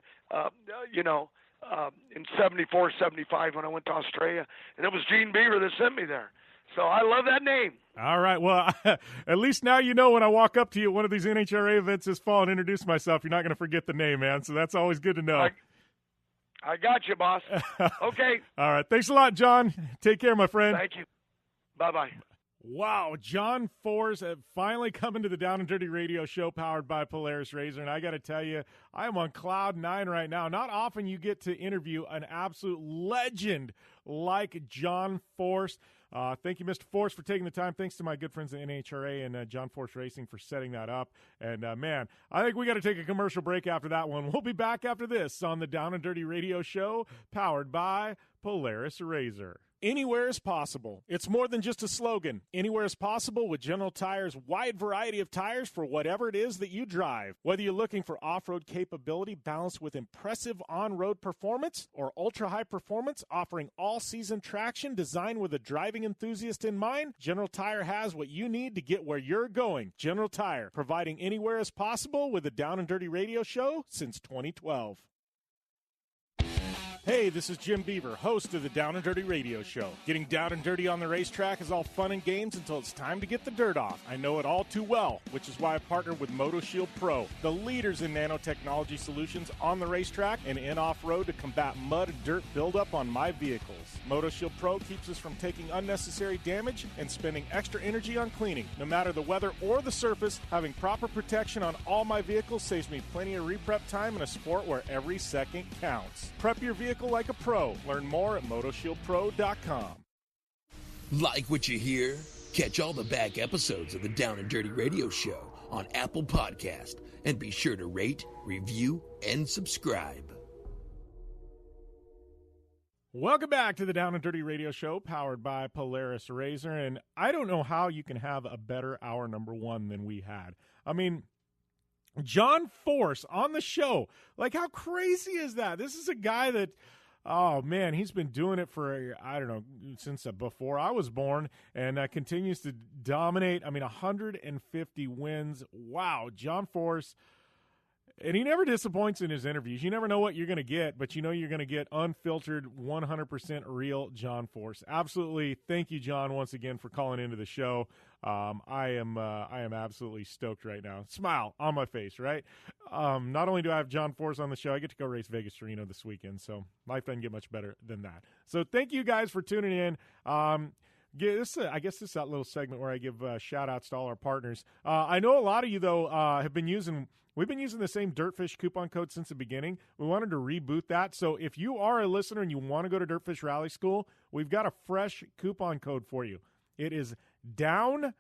in 74, 75 when I went to Australia, and it was Gene Beaver that sent me there. So I love that name. All right. Well, at least now you know when I walk up to you at one of these NHRA events this fall and introduce myself, you're not going to forget the name, man. So that's always good to know. I got you, boss. Okay. All right. Thanks a lot, John. Take care, my friend. Thank you. Bye-bye. Wow, John Force finally coming to the Down and Dirty Radio Show powered by Polaris Razor, and I got to tell you, I am on cloud 9 right now. Not often you get to interview an absolute legend like John Force. Thank you, Mr. Force, for taking the time. Thanks to my good friends at NHRA and John Force Racing for setting that up. And, man, I think we got to take a commercial break after that one. We'll be back after this on the Down and Dirty Radio Show powered by Polaris Razor. Anywhere is possible. It's more than just a slogan. Anywhere is possible with General Tire's wide variety of tires for whatever it is that you drive. Whether you're looking for off-road capability balanced with impressive on-road performance or ultra-high performance offering all-season traction designed with a driving enthusiast in mind, General Tire has what you need to get where you're going. General Tire, providing anywhere is possible with the Down and Dirty Radio Show since 2012. Hey, this is Jim Beaver, host of the Down and Dirty Radio Show. Getting down and dirty on the racetrack is all fun and games until it's time to get the dirt off. I know it all too well, which is why I partnered with MotoShield Pro, the leaders in nanotechnology solutions on the racetrack and in off-road to combat mud and dirt buildup on my vehicles. MotoShield Pro keeps us from taking unnecessary damage and spending extra energy on cleaning. No matter the weather or the surface, having proper protection on all my vehicles saves me plenty of reprep time in a sport where every second counts. Prep your vehicle like a pro. Learn more at motoshieldpro.com. Like what you hear? Catch all the back episodes of the Down and Dirty Radio Show on Apple Podcast, and be sure to rate, review, and subscribe. Welcome back to the Down and Dirty Radio Show powered by Polaris Razor, and I don't know how you can have a better hour number one than we had. I mean, John Force on the show. Like, how crazy is that? This is a guy that, oh, man, he's been doing it for, I don't know, since before I was born, and continues to dominate. I mean, 150 wins. Wow, John Force. And he never disappoints in his interviews. You never know what you're going to get, but you know you're going to get unfiltered, 100% real John Force. Absolutely. Thank you, John, once again for calling into the show. I am absolutely stoked right now. Smile on my face, right? Not only do I have John Force on the show, I get to go race Vegas to Reno this weekend, so life doesn't get much better than that. So thank you guys for tuning in. I guess this is that little segment where I give shout-outs to all our partners. I know a lot of you, though, we've been using the same Dirtfish coupon code since the beginning. We wanted to reboot that. So if you are a listener and you want to go to Dirtfish Rally School, we've got a fresh coupon code for you. It is Down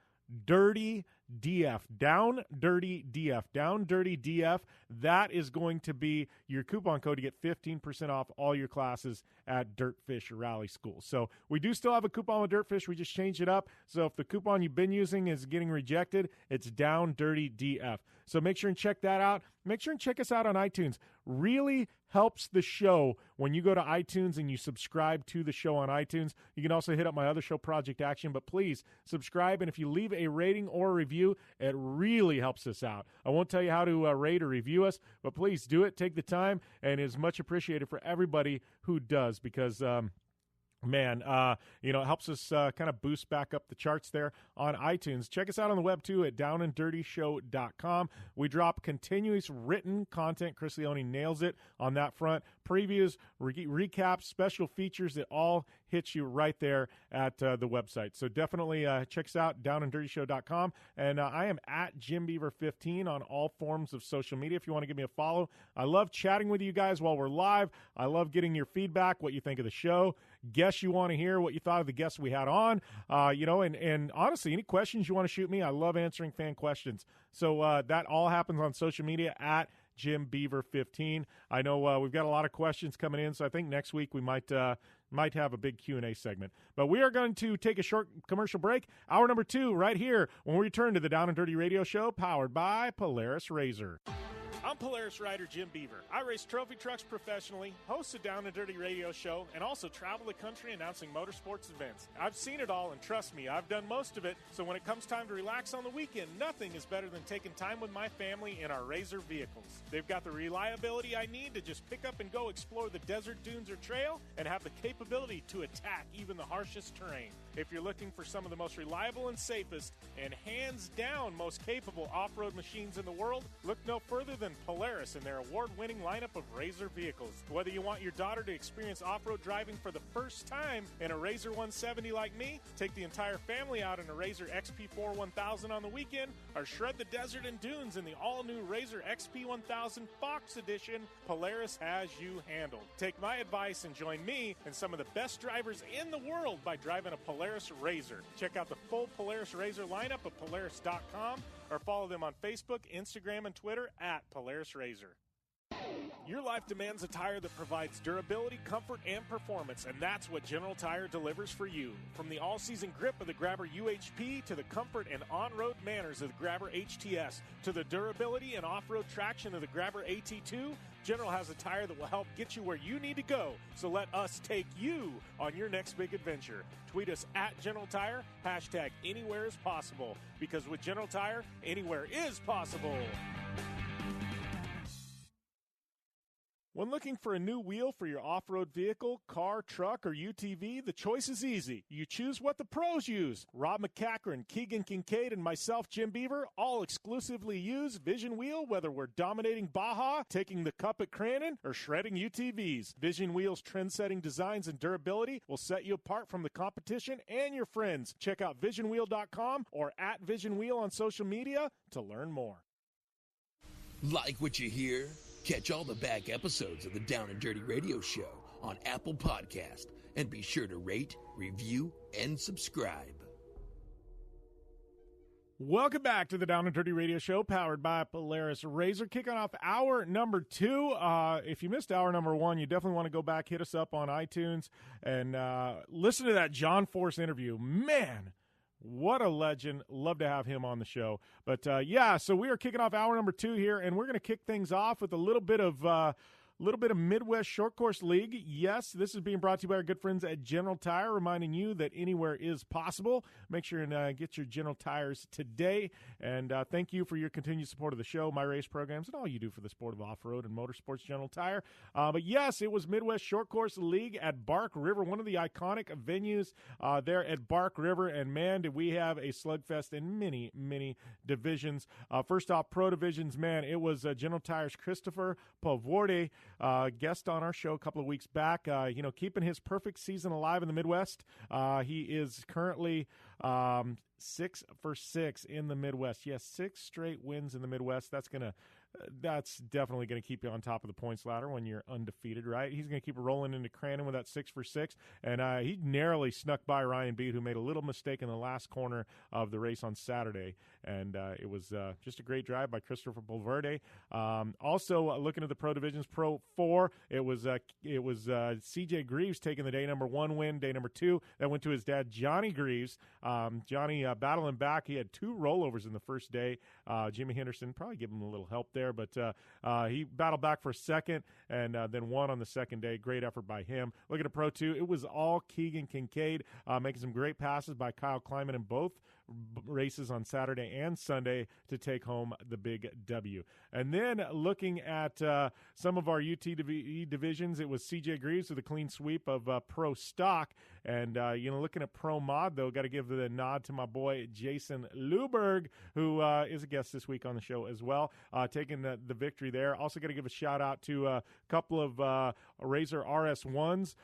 Dirty DF. Down Dirty DF. Down Dirty DF. That is going to be your coupon code to get 15% off all your classes at Dirtfish Rally School. So we do still have a coupon with Dirtfish. We just changed it up. So if the coupon you've been using is getting rejected, it's Down Dirty DF. So make sure and check that out. Make sure and check us out on iTunes. Really helps the show when you go to iTunes and you subscribe to the show on iTunes. You can also hit up my other show, Project Action. But please subscribe, and if you leave a rating or a review, review. It really helps us out. I won't tell you how to rate or review us, but please do it. Take the time, and it's much appreciated for everybody who does, because it helps us kind of boost back up the charts there on iTunes. Check us out on the web, too, at downanddirtyshow.com. We drop continuous written content. Chris Leone nails it on that front. Previews, recaps, special features, it all hits you right there at the website. So definitely check us out, downanddirtyshow.com. And I am at JimBeaver15 on all forms of social media if you want to give me a follow. I love chatting with you guys while we're live. I love getting your feedback, what you think of the show, guests you want to hear, what you thought of the guests we had on, and honestly, any questions you want to shoot me, I love answering fan questions. So that all happens on social media at JimBeaver15. I know we've got a lot of questions coming in, so I think next week we might have a big Q&A segment. But we are going to take a short commercial break. Hour number 2 right here when we return to the Down and Dirty Radio Show, powered by Polaris RZR. I'm Polaris rider Jim Beaver. I race trophy trucks professionally, host a Down and Dirty radio show, and also travel the country announcing motorsports events. I've seen it all, and trust me, I've done most of it, so when it comes time to relax on the weekend, nothing is better than taking time with my family in our RZR vehicles. They've got the reliability I need to just pick up and go explore the desert, dunes, or trail, and have the capability to attack even the harshest terrain. If you're looking for some of the most reliable and safest, and hands down most capable off-road machines in the world, look no further than Polaris and their award-winning lineup of RZR vehicles. Whether you want your daughter to experience off-road driving for the first time in a RZR 170 like me, take the entire family out in a RZR XP4 1000 on the weekend, or shred the desert and dunes in the all-new RZR XP 1000 Fox Edition, Polaris has you handled. Take my advice and join me and some of the best drivers in the world by driving a Polaris RZR. Check out the full Polaris RZR lineup at Polaris.com, or follow them on Facebook, Instagram, and Twitter at Polaris RZR. Your life demands a tire that provides durability, comfort, and performance, and that's what General Tire delivers for you. From the all-season grip of the Grabber UHP to the comfort and on-road manners of the Grabber HTS to the durability and off-road traction of the Grabber AT2, General has a tire that will help get you where you need to go. So let us take you on your next big adventure. Tweet us at General Tire, hashtag anywhere is possible, because with General Tire, anywhere is possible. When looking for a new wheel for your off-road vehicle, car, truck, or UTV, the choice is easy. You choose what the pros use. Rob McCachran, Keegan Kincaid, and myself, Jim Beaver, all exclusively use Vision Wheel, whether we're dominating Baja, taking the cup at Crandon, or shredding UTVs. Vision Wheel's trend-setting designs and durability will set you apart from the competition and your friends. Check out visionwheel.com or at Vision Wheel on social media to learn more. Like what you hear? Catch all the back episodes of the Down and Dirty Radio Show on Apple Podcast, and be sure to rate, review, and subscribe. Welcome back to the Down and Dirty Radio Show, powered by Polaris RZR. Kicking off hour number 2. If you missed hour number 1, you definitely want to go back, hit us up on iTunes, and listen to that John Force interview. Man, what a legend. Love to have him on the show. But, so we are kicking off hour number 2 here, and we're going to kick things off with a little bit of Midwest Short Course League. Yes, this is being brought to you by our good friends at General Tire, reminding you that anywhere is possible. Make sure and get your General Tires today. And thank you for your continued support of the show, my race programs, and all you do for the sport of off-road and motorsports, General Tire. But yes, it was Midwest Short Course League at Bark River, one of the iconic venues there at Bark River. And, man, did we have a slugfest in many, many divisions. First off, Pro Divisions, man, it was General Tire's Christopher Pavorde, guest on our show a couple of weeks back, keeping his perfect season alive in the Midwest. He is currently 6 for 6 in the Midwest. Yes, 6 straight wins in the Midwest. That's definitely going to keep you on top of the points ladder when you're undefeated, right? He's going to keep rolling into Crandon with that 6 for 6, and he narrowly snuck by Ryan Beat, who made a little mistake in the last corner of the race on Saturday, and it was just a great drive by Christopher Bulverde. Also, looking at the Pro Divisions, Pro 4, it was C.J. Greaves taking the day number 1 win, day number 2. That went to his dad, Johnny Greaves. Johnny battling back. He had 2 rollovers in the first day. Jimmy Henderson probably gave him a little help there, but he battled back for a second and then won on the second day. Great effort by him. Looking at Pro 2, it was all Keegan Kincaid, making some great passes by Kyle Kleiman in both races on Saturday and Sunday to take home the big W. And then looking at some of our UTV divisions, it was CJ Greaves with a clean sweep of Pro Stock. And, looking at Pro Mod, though, got to give the nod to my boy Jason Luburgh, who is a guest this week on the show as well, taking the victory there. Also got to give a shout-out to a couple of Razor RS1s,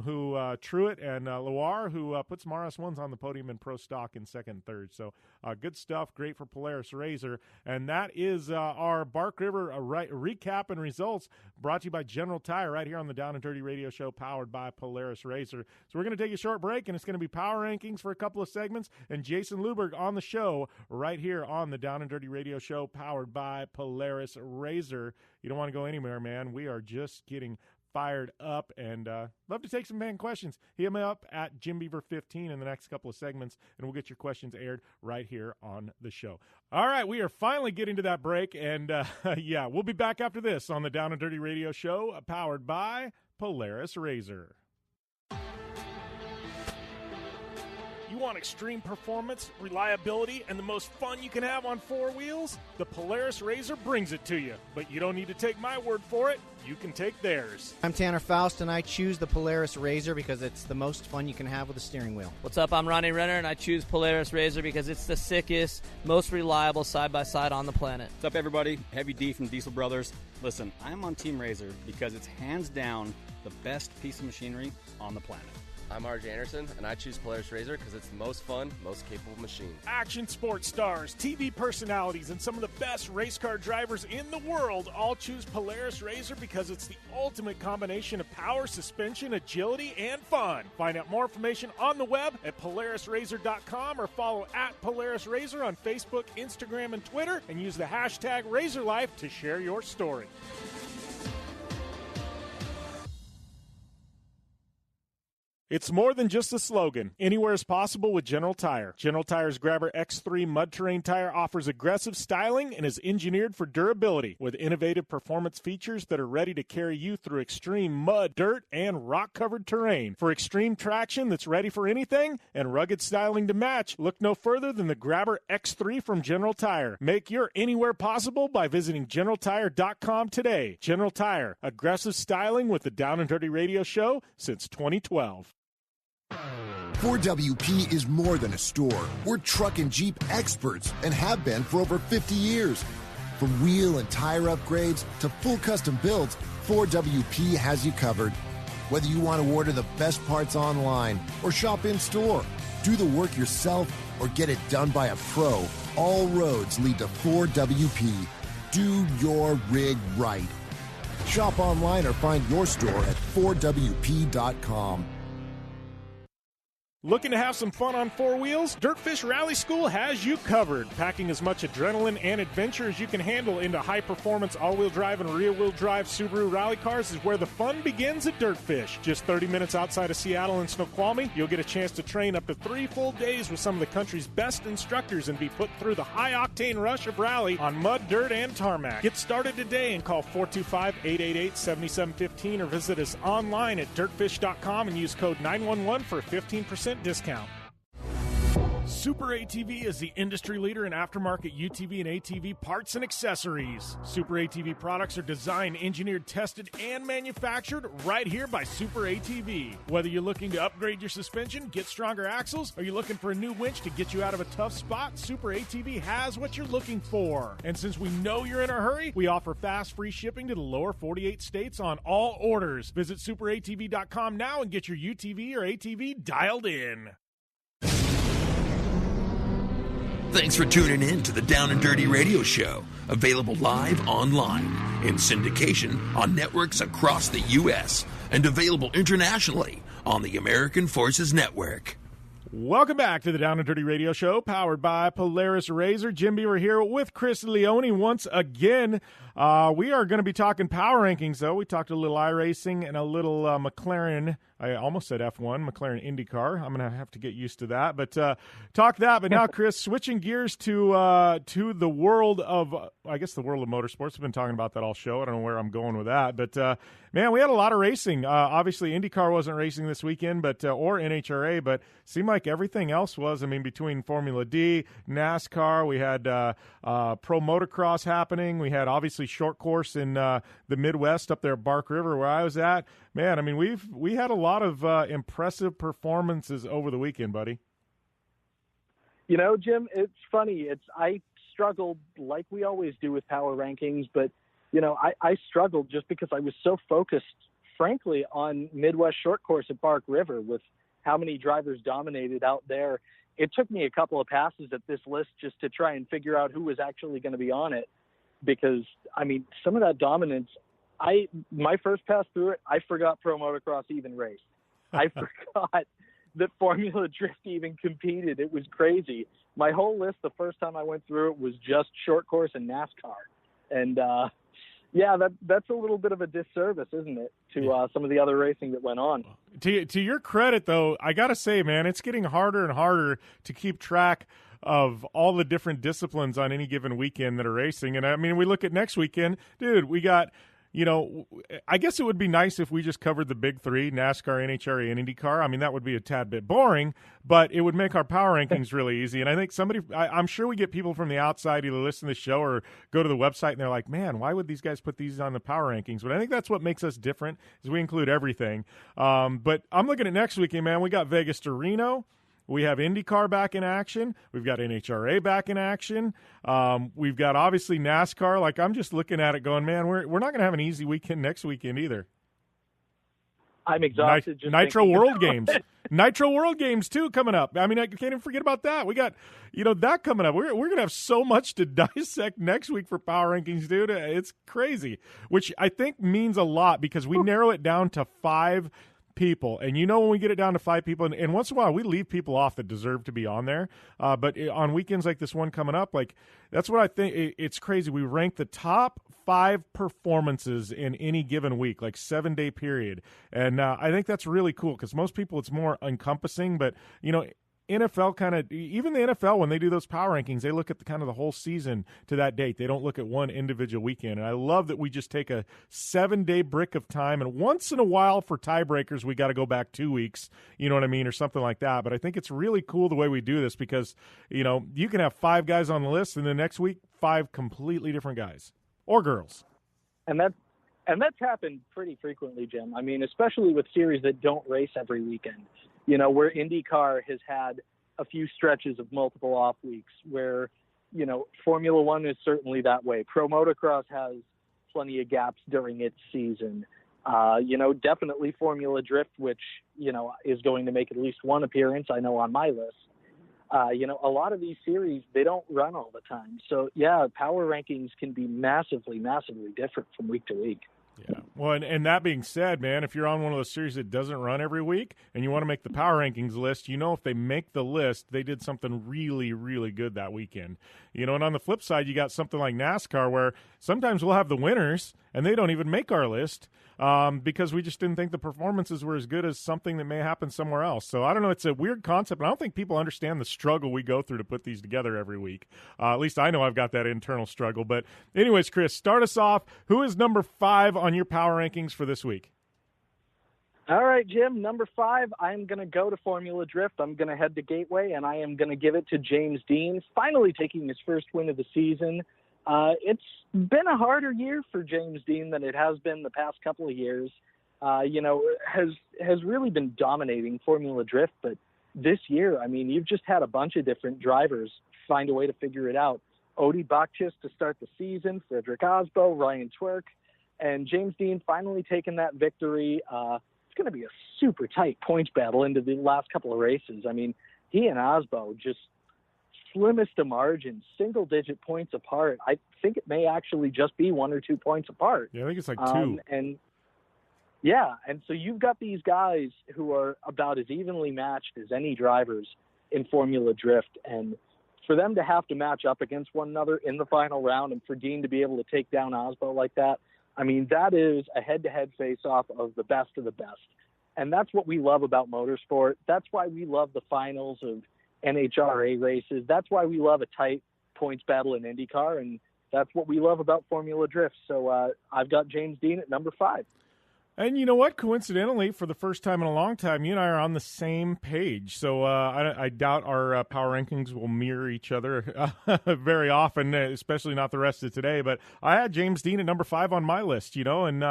who Truitt and Loire, who put some RS1s on the podium in Pro Stock in second and third. So good stuff, great for Polaris Razor. And that is our Bark River recap and results brought to you by General Tire right here on the Down and Dirty Radio Show, powered by Polaris Razor. So we're going to take a short break, and it's going to be power rankings for a couple of segments, and Jason Luburgh on the show right here on the Down and Dirty Radio Show, powered by Polaris Razor. You don't want to go anywhere, man. We are just getting fired up, and love to take some fan questions. Hit me up at JimBeaver15 in the next couple of segments, and we'll get your questions aired right here on the show. All right, we are finally getting to that break, and we'll be back after this on the Down and Dirty Radio Show, powered by Polaris Razor. You want extreme performance, reliability, and the most fun you can have on four wheels? The Polaris Razor brings it to you. But you don't need to take my word for it. You can take theirs. I'm Tanner Faust, and I choose the Polaris Razor because it's the most fun you can have with a steering wheel. What's up? I'm Ronnie Renner, and I choose Polaris Razor because it's the sickest, most reliable side-by-side on the planet. What's up, everybody? Heavy D from Diesel Brothers. Listen, I'm on Team Razor because it's hands down the best piece of machinery on the planet. I'm RJ Anderson, and I choose Polaris Razor because it's the most fun, most capable machine. Action sports stars, TV personalities, and some of the best race car drivers in the world all choose Polaris Razor because it's the ultimate combination of power, suspension, agility, and fun. Find out more information on the web at PolarisRazor.com or follow at Polaris Razor on Facebook, Instagram, and Twitter, and use the hashtag RazorLife to share your story. It's more than just a slogan. Anywhere is possible with General Tire. General Tire's Grabber X3 mud terrain tire offers aggressive styling and is engineered for durability with innovative performance features that are ready to carry you through extreme mud, dirt, and rock-covered terrain. For extreme traction that's ready for anything and rugged styling to match, look no further than the Grabber X3 from General Tire. Make your anywhere possible by visiting GeneralTire.com today. General Tire, aggressive styling with the Down and Dirty Radio Show since 2012. 4WP is more than a store. We're truck and Jeep experts and have been for over 50 years. From wheel and tire upgrades to full custom builds, 4WP has you covered. Whether you want to order the best parts online or shop in store, do the work yourself or get it done by a pro, all roads lead to 4WP. Do your rig right. Shop online or find your store at 4WP.com. Looking to have some fun on four wheels? Dirtfish Rally School has you covered. Packing as much adrenaline and adventure as you can handle into high-performance all-wheel drive and rear-wheel drive Subaru rally cars is where the fun begins at Dirtfish. Just 30 minutes outside of Seattle in Snoqualmie, you'll get a chance to train up to 3 full days with some of the country's best instructors and be put through the high-octane rush of rally on mud, dirt, and tarmac. Get started today and call 425-888-7715 or visit us online at dirtfish.com and use code 911 for a 15% discount. Super ATV is the industry leader in aftermarket UTV and ATV parts and accessories. Super ATV products are designed, engineered, tested, and manufactured right here by Super ATV. Whether you're looking to upgrade your suspension, get stronger axles, or you're looking for a new winch to get you out of a tough spot, Super ATV has what you're looking for. And since we know you're in a hurry, we offer fast, free shipping to the lower 48 states on all orders. Visit superatv.com now and get your UTV or ATV dialed in. Thanks for tuning in to the Down and Dirty Radio Show, available live online, in syndication on networks across the U.S., and available internationally on the American Forces Network. Welcome back to the Down and Dirty Radio Show, powered by Polaris Razor. Jim Beaver here with Chris Leone once again. We are going to be talking power rankings, though. We talked a little iRacing and a little McLaren. I almost said F1, McLaren IndyCar. I'm going to have to get used to that. But talk that. But now, Chris, switching gears to the world of, I guess, the world of motorsports. I've been talking about that all show. I don't know where I'm going with that. But, man, we had a lot of racing. Obviously, IndyCar wasn't racing this weekend, but or NHRA, but seemed like everything else was. I mean, between Formula D, NASCAR, we had pro motocross happening. We had, obviously, short course in the Midwest up there at Bark River where I was at. Man, I mean, we had a lot of impressive performances over the weekend, buddy. You know, Jim, it's funny. I struggled like we always do with power rankings, but, you know, I struggled just because I was so focused, frankly, on Midwest short course at Bark River with how many drivers dominated out there. It took me a couple of passes at this list just to try and figure out who was actually going to be on it because, I mean, some of that dominance, my first pass through it, I forgot pro motocross even raced. I forgot that Formula Drift even competed. It was crazy. My whole list, the first time I went through it, was just short course and NASCAR. And, yeah, that's a little bit of a disservice, isn't it, to some of the other racing that went on. To your credit, though, I got to say, man, it's getting harder and harder to keep track of all the different disciplines on any given weekend that are racing. And, I mean, we look at next weekend, dude, we got – you know, I guess it would be nice if we just covered the big three, NASCAR, NHRA, and IndyCar. I mean, that would be a tad bit boring, but it would make our power rankings really easy. And I think I'm sure we get people from the outside either listen to the show or go to the website and they're like, man, why would these guys put these on the power rankings? But I think that's what makes us different is we include everything. But I'm looking at next weekend, man. We got Vegas to Reno. We have IndyCar back in action. We've got NHRA back in action. We've got, obviously, NASCAR. Like, I'm just looking at it going, man, we're not going to have an easy weekend next weekend either. I'm exhausted. Nitro World Games. Nitro World Games, too, coming up. I mean, I can't even forget about that. We got, that coming up. We're going to have so much to dissect next week for Power Rankings, dude. It's crazy, which I think means a lot because we narrow it down to 5 people. And when we get it down to 5 people, and once in a while we leave people off that deserve to be on there. But on weekends like this one coming up, like that's what I think. It's crazy. We rank the top 5 performances in any given week, like 7-day period. And I think that's really cool because most people it's more encompassing, but NFL kind of, even the NFL, when they do those power rankings, they look at the whole season to that date. They don't look at one individual weekend. And I love that we just take a 7-day brick of time. And once in a while for tiebreakers, we got to go back 2 weeks, you know what I mean, or something like that. But I think it's really cool the way we do this because, you can have 5 guys on the list and the next week, 5 completely different guys or girls. And that's happened pretty frequently, Jim. I mean, especially with series that don't race every weekend. Where IndyCar has had a few stretches of multiple off weeks where, Formula One is certainly that way. Pro Motocross has plenty of gaps during its season. Definitely Formula Drift, which, is going to make at least one appearance, I know, on my list. A lot of these series, they don't run all the time. So, yeah, power rankings can be massively, massively different from week to week. Yeah. Well, and that being said, man, if you're on one of those series that doesn't run every week and you want to make the power rankings list, if they make the list, they did something really, really good that weekend. And on the flip side, you got something like NASCAR where sometimes we'll have the winners and they don't even make our list because we just didn't think the performances were as good as something that may happen somewhere else. So I don't know. It's a weird concept. I don't think people understand the struggle we go through to put these together every week. At least I know I've got that internal struggle. But anyways, Chris, start us off. Who is number 5 on your power rankings for this week? All right, Jim, number 5, I'm going to go to Formula Drift. I'm going to head to Gateway, and I am going to give it to James Dean, finally taking his first win of the season. It's been a harder year for James Dean than it has been the past couple of years. Has really been dominating Formula Drift, but this year, I mean, you've just had a bunch of different drivers find a way to figure it out. Odie Bakchis to start the season, Frederick Osbo, Ryan Twerk, and James Dean finally taking that victory. It's going to be a super tight points battle into the last couple of races. I mean, he and Osbo just slimmest of margins, single-digit points apart. I think it may actually just be 1 or 2 points apart. Yeah, I think it's like 2. And so you've got these guys who are about as evenly matched as any drivers in Formula Drift, and for them to have to match up against one another in the final round and for Dean to be able to take down Osbo like that, I mean, that is a head-to-head face-off of the best. And that's what we love about motorsport. That's why we love the finals of NHRA races. That's why we love a tight points battle in IndyCar, and that's what we love about Formula Drift. So I've got James Dean at number 5. And you know what? Coincidentally, for the first time in a long time, you and I are on the same page. So I doubt our power rankings will mirror each other very often, especially not the rest of today. But I had James Dean at number 5 on my list, you know, and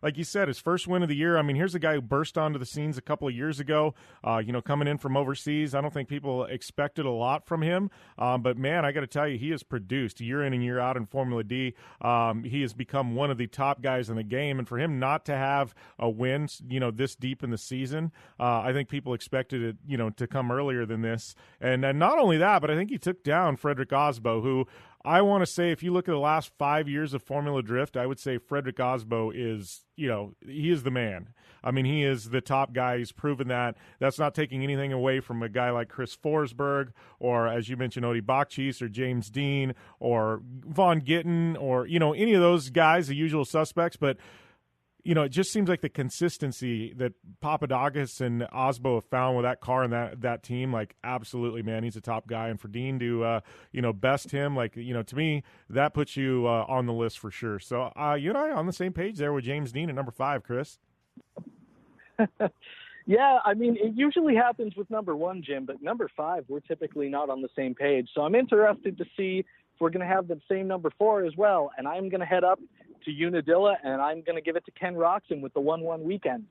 like you said, his first win of the year. I mean, here's a guy who burst onto the scenes a couple of years ago, you know, coming in from overseas. I don't think people expected a lot from him. But, man, I got to tell you, he has produced year in and year out in Formula D. He has become one of the top guys in the game. And for him not to have a win, you know, this deep in the season, I think people expected it, you know, to come earlier than this. And not only that, but I think he took down Frederick Osbo, who I want to say, if you look at the last 5 years of Formula Drift, I would say Frederick Osbo is, you know, he is the man. I mean, he is the top guy. He's proven that. That's not taking anything away from a guy like Chris Forsberg or, as you mentioned, Odie Bakchis or James Dean or Von Gittin or, you know, any of those guys, the usual suspects. But you know, it just seems like the consistency that Papadakis and Osbo have found with that car and that team, like, absolutely, man, he's a top guy. And for Dean to, you know, best him, like, you know, to me, that puts you on the list for sure. So you and I are on the same page there with James Dean at number 5, Chris. Yeah, I mean, it usually happens with number 1, Jim, but number 5, we're typically not on the same page. So I'm interested to see if we're going to have the same number 4 as well. And I'm going to head up to Unadilla, and I'm going to give it to Ken Roczen with the 1-1 weekend.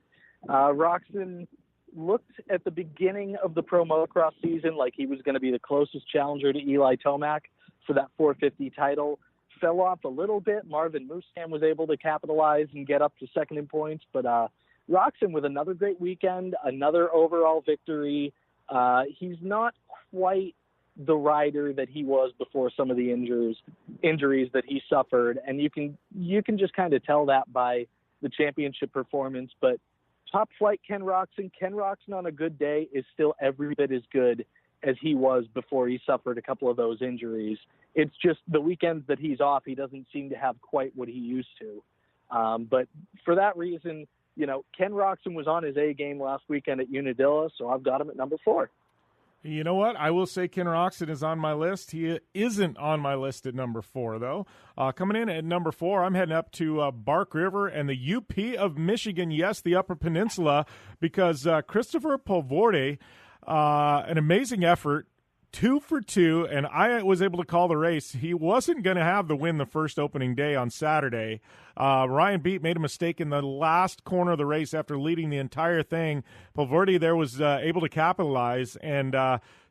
Roczen looked at the beginning of the pro motocross season like he was going to be the closest challenger to Eli Tomac for that 450 title. Fell off a little bit. Marvin Mustam was able to capitalize and get up to second in points, but Roczen with another great weekend, another overall victory. He's not quite the rider that he was before some of the injuries that he suffered, and you can just kind of tell that by the championship performance. But top flight Ken Roczen on a good day is still every bit as good as he was before he suffered a couple of those injuries. It's just the weekends that he's off, he doesn't seem to have quite what he used to. But for that reason, you know, Ken Roczen was on his A game last weekend at Unadilla, so I've got him at number 4. You know what? I will say Ken Roczen is on my list. He isn't on my list at number 4, though. Coming in at number 4, I'm heading up to Bark River and the UP of Michigan. Yes, the Upper Peninsula, because Christopher Polvorde, an amazing effort, 2 for 2, and I was able to call the race. He wasn't going to have the win the first opening day on Saturday. Ryan Beat made a mistake in the last corner of the race after leading the entire thing. Polvorde there was able to capitalize and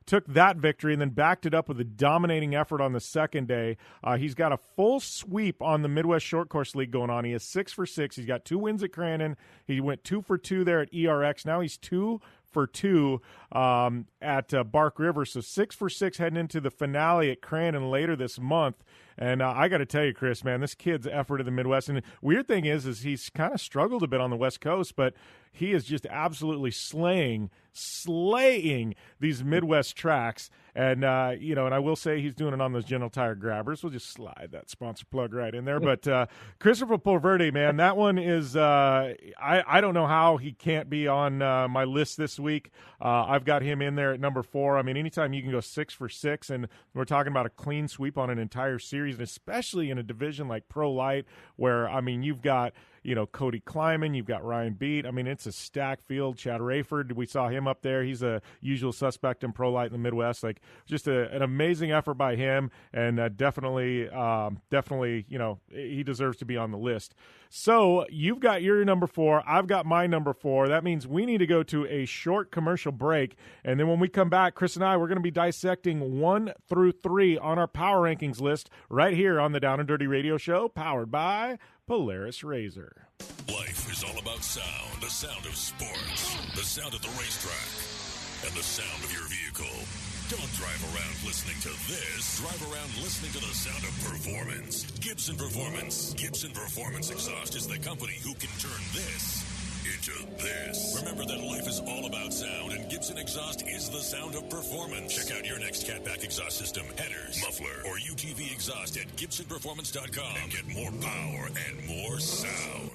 took that victory and then backed it up with a dominating effort on the second day. He's got a full sweep on the Midwest Short Course League going on. He is 6 for 6. He's got 2 wins at Crandon. He went 2 for 2 there at ERX. Now he's 2 for 2 at Bark River. So 6 for 6 heading into the finale at Crandon later this month. And I got to tell you, Chris, man, this kid's effort in the Midwest. And the weird thing is he's kind of struggled a bit on the West Coast, but he is just absolutely slaying these Midwest tracks. And, you know, and I will say he's doing it on those General Tire grabbers. We'll just slide that sponsor plug right in there. But Christopher Polverde, man, that one is I don't know how he can't be on my list this week. I've got him in there at number 4. I mean, anytime you can go 6 for 6, and we're talking about a clean sweep on an entire series, and especially in a division like Pro Light where, I mean, you've got, you know, Cody Kleiman, you've got Ryan Beat. I mean, it's a stacked field. Chad Rayford, we saw him up there. He's a usual suspect in Pro Light in the Midwest. Like, just an amazing effort by him, and definitely, you know, he deserves to be on the list. So you've got your number 4. I've got my number 4. That means we need to go to a short commercial break, and then when we come back, Chris and I, we're going to be dissecting 1 through 3 on our power rankings list right here on the Down and Dirty Radio Show, powered by Polaris Razor. Life is all about sound, the sound of sports, the sound of the racetrack, and the sound of your vehicle. Don't drive around listening to this. Drive around listening to the sound of performance. Gibson Performance. Gibson Performance Exhaust is the company who can turn this into this. Remember that life is all about sound, and Gibson Exhaust is the sound of performance. Check out your next catback exhaust system, headers, muffler, or UTV exhaust at GibsonPerformance.com and get more power and more sound.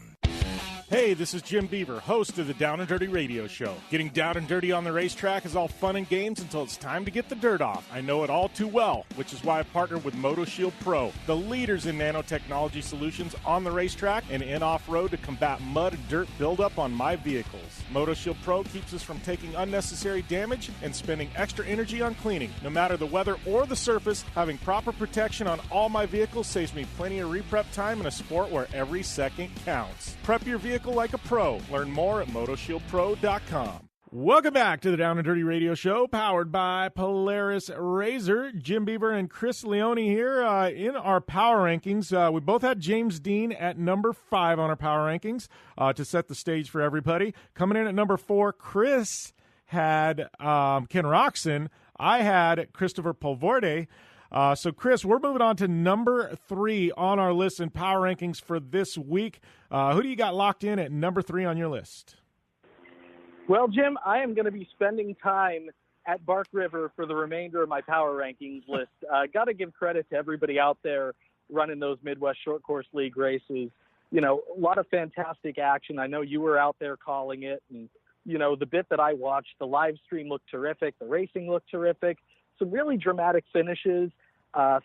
Hey, this is Jim Beaver, host of the Down and Dirty Radio Show. Getting down and dirty on the racetrack is all fun and games until it's time to get the dirt off. I know it all too well, which is why I've partnered with MotoShield Pro, the leaders in nanotechnology solutions on the racetrack and in off-road to combat mud and dirt buildup on my vehicles. MotoShield Pro keeps us from taking unnecessary damage and spending extra energy on cleaning. No matter the weather or the surface, having proper protection on all my vehicles saves me plenty of reprep time in a sport where every second counts. Prep your vehicle like a pro. Learn more at motoshieldpro.com. Welcome back to the Down and Dirty Radio Show, powered by Polaris Razor. Jim Beaver and Chris Leone here in our power rankings. We both had James Dean at number 5 on our power rankings to set the stage for everybody. Coming in at number 4, Chris had Ken Roczen. I had Christopher Polvorde. So, Chris, we're moving on to number 3 on our list in power rankings for this week. Who do you got locked in at number 3 on your list? Well, Jim, I am going to be spending time at Bark River for the remainder of my power rankings list. Got to give credit to everybody out there running those Midwest Short Course League races. You know, a lot of fantastic action. I know you were out there calling it. And, you know, the bit that I watched, the live stream looked terrific. The racing looked terrific. Some really dramatic finishes.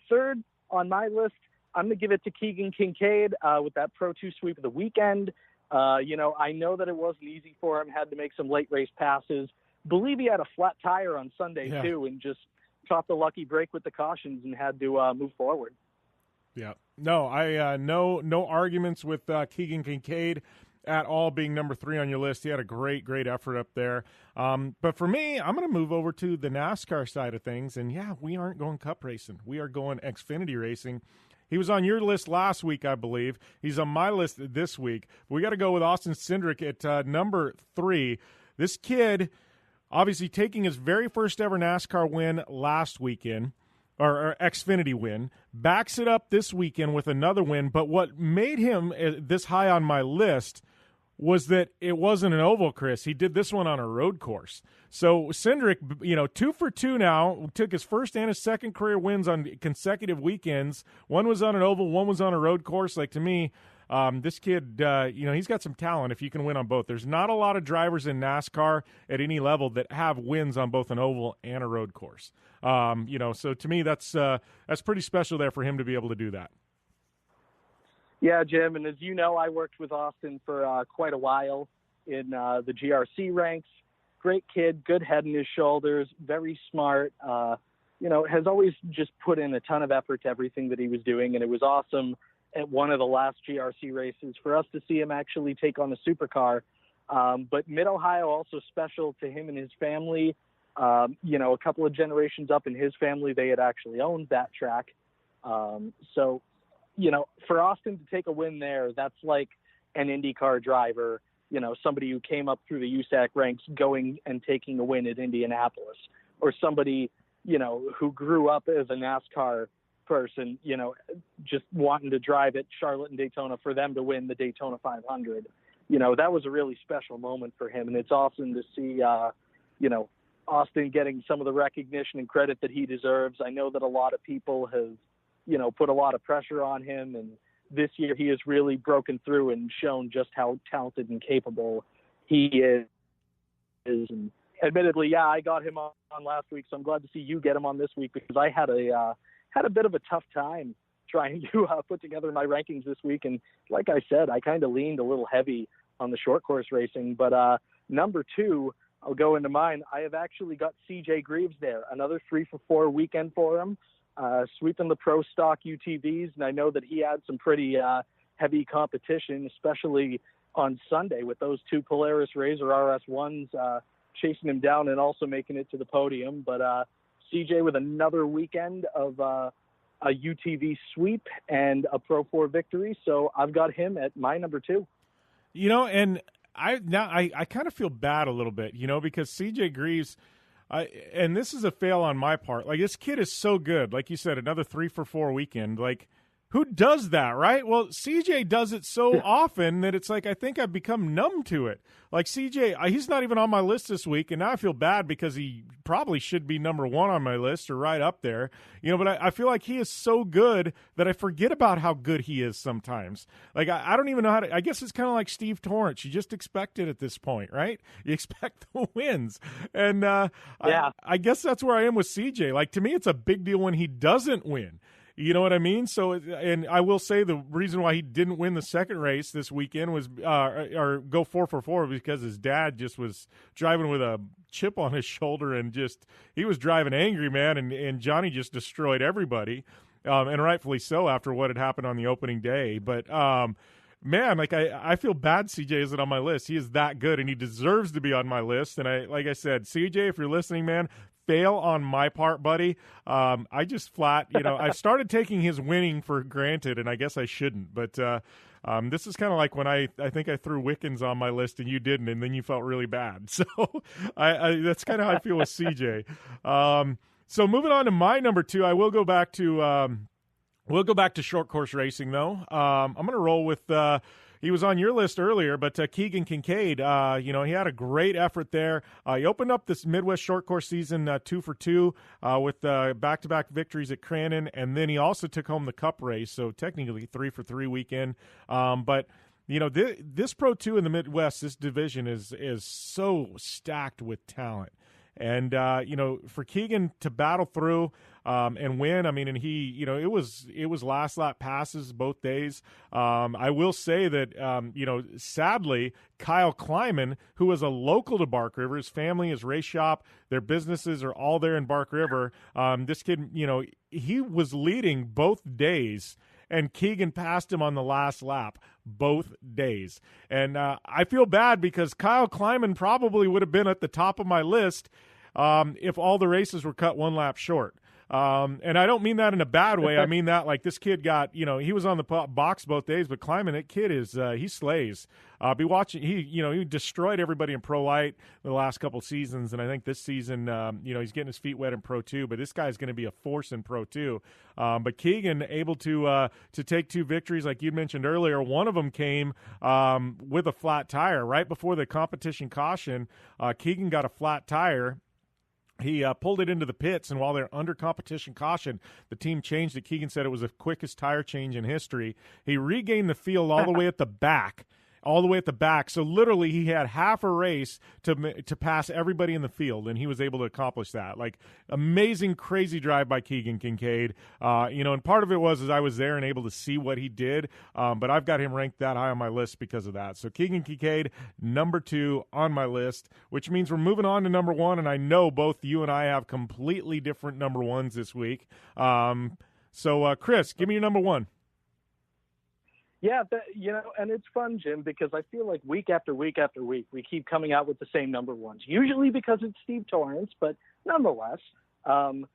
Third on my list, I'm going to give it to Keegan Kincaid with that Pro 2 sweep of the weekend. You know, I know that it wasn't easy for him, had to make some late race passes. Believe he had a flat tire on Sunday, too, and just caught the lucky break with the cautions and had to move forward. Yeah. No, no arguments with Keegan Kincaid at all being number 3 on your list. He had a great effort up there. But for me, I'm going to move over to the NASCAR side of things. And, yeah, we aren't going cup racing. We are going Xfinity racing. He was on your list last week, I believe. He's on my list this week. We got to go with Austin Cindric at number 3. This kid, obviously taking his very first ever NASCAR win last weekend, or Xfinity win, backs it up this weekend with another win. But what made him this high on my list was that it wasn't an oval, Chris. He did this one on a road course. So Cindric, 2 for 2 now, took his first and his second career wins on consecutive weekends. One was on an oval, one was on a road course. Like, to me, this kid, he's got some talent if you can win on both. There's not a lot of drivers in NASCAR at any level that have wins on both an oval and a road course. So to me, that's pretty special there for him to be able to do that. Yeah, Jim, and as you know, I worked with Austin for quite a while in the GRC ranks. Great kid, good head in his shoulders, very smart, has always just put in a ton of effort to everything that he was doing, and it was awesome at one of the last GRC races for us to see him actually take on a supercar. But Mid-Ohio also special to him and his family. A couple of generations up in his family, they had actually owned that track. For Austin to take a win there, that's like an IndyCar driver, somebody who came up through the USAC ranks going and taking a win at Indianapolis, or somebody, who grew up as a NASCAR person, just wanting to drive at Charlotte and Daytona for them to win the Daytona 500. That was a really special moment for him. And it's awesome to see, Austin getting some of the recognition and credit that he deserves. I know that a lot of people have, put a lot of pressure on him. And this year he has really broken through and shown just how talented and capable he is. And admittedly, I got him on last week, so I'm glad to see you get him on this week, because I had a bit of a tough time trying to put together my rankings this week. And like I said, I kind of leaned a little heavy on the short course racing. But number 2, I'll go into mine. I have actually got CJ Greaves there, another 3 for 4 weekend for him, sweeping the pro stock UTVs. And I know that he had some pretty heavy competition, especially on Sunday with those 2 Polaris Razor RS1s chasing him down and also making it to the podium. But CJ with another weekend of a UTV sweep and a Pro 4 victory. So I've got him at my number 2. And I kind of feel bad a little bit, because CJ Greaves, and this is a fail on my part. Like, this kid is so good. Like you said, another 3 for 4 weekend. Like, who does that, right? Well, CJ does it so often that it's like I think I've become numb to it. Like CJ, he's not even on my list this week, and now I feel bad because he probably should be number one on my list or right up there. But I feel like he is so good that I forget about how good he is sometimes. Like I don't even know how to. I guess it's kind of like Steve Torrance. You just expect it at this point, right? You expect the wins, and I guess that's where I am with CJ. Like to me, it's a big deal when he doesn't win. You know what I mean? So, and I will say the reason why he didn't win the second race this weekend was, or go 4 for 4, because his dad just was driving with a chip on his shoulder and he was driving angry, man. And Johnny just destroyed everybody. And rightfully so after what had happened on the opening day. But, man, like I feel bad CJ isn't on my list. He is that good and he deserves to be on my list. And like I said, CJ, if you're listening, man, fail on my part, buddy. I just flat, I've started taking his winning for granted, and I guess I shouldn't. But this is kind of like when I think I threw Wickens on my list and you didn't, and then you felt really bad. So that's kind of how I feel with CJ. So moving on to my number 2, I will go back to short course racing though. I'm going to roll with. He was on your list earlier, but Keegan Kincaid, he had a great effort there. He opened up this Midwest short course season 2 for 2 with back-to-back victories at Cranon, and then he also took home the Cup race, so technically 3 for 3 weekend. But this Pro 2 in the Midwest, this division is so stacked with talent. And, for Keegan to battle through and win, and he, it was last lap passes both days. I will say that, sadly, Kyle Kleiman, who is a local to Bark River, his family, his race shop, their businesses are all there in Bark River. This kid, he was leading both days, and Keegan passed him on the last lap both days. And I feel bad because Kyle Kleiman probably would have been at the top of my list if all the races were cut one lap short. And I don't mean that in a bad way. I mean that like this kid got, he was on the box both days, but Kleiman, that kid is, he slays. Be watching, he destroyed everybody in Pro Light the last couple seasons. And I think this season, he's getting his feet wet in Pro 2, but this guy's going to be a force in Pro 2. But Keegan able to take 2 victories, like you mentioned earlier. One of them came with a flat tire right before the competition caution. Keegan got a flat tire. He pulled it into the pits, and while they're under competition caution, the team changed it. Keegan said it was the quickest tire change in history. He regained the field all the way at the back. So literally he had half a race to pass everybody in the field, and he was able to accomplish that. Like, amazing, crazy drive by Keegan Kincaid. And part of it was I was there and able to see what he did, but I've got him ranked that high on my list because of that. So Keegan Kincaid, number 2 on my list, which means we're moving on to number 1, and I know both you and I have completely different number 1s this week. So Chris, give me your number 1. Yeah, and it's fun, Jim, because I feel like week after week after week, we keep coming out with the same number 1s, usually because it's Steve Torrance, but nonetheless, like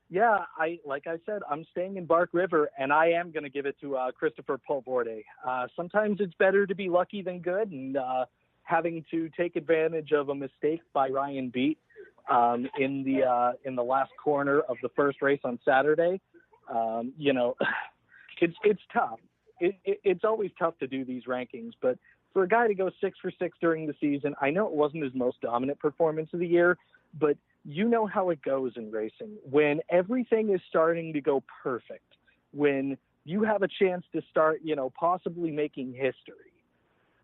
I said, I'm staying in Bark River, and I am going to give it to Christopher Polvorde. Sometimes it's better to be lucky than good, and having to take advantage of a mistake by Ryan Beat in the last corner of the first race on Saturday, it's tough. It's always tough to do these rankings, but for a guy to go 6 for 6 during the season, I know it wasn't his most dominant performance of the year, but you know how it goes in racing. When everything is starting to go perfect, when you have a chance to start, possibly making history,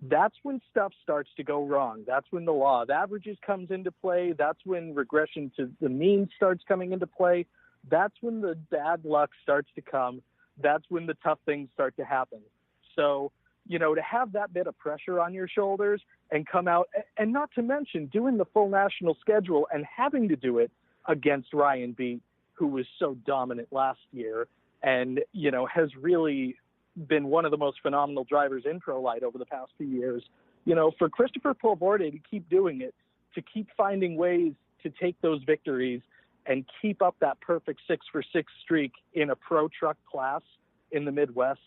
that's when stuff starts to go wrong. That's when the law of averages comes into play. That's when regression to the mean starts coming into play. That's when the bad luck starts to come. That's when the tough things start to happen. So, to have that bit of pressure on your shoulders and come out, and not to mention doing the full national schedule and having to do it against Ryan Beat, who was so dominant last year and, has really been one of the most phenomenal drivers in Pro Light over the past few years. For Christopher Polvorde to keep doing it, to keep finding ways to take those victories and keep up that perfect 6 for 6 streak in a pro truck class in the Midwest,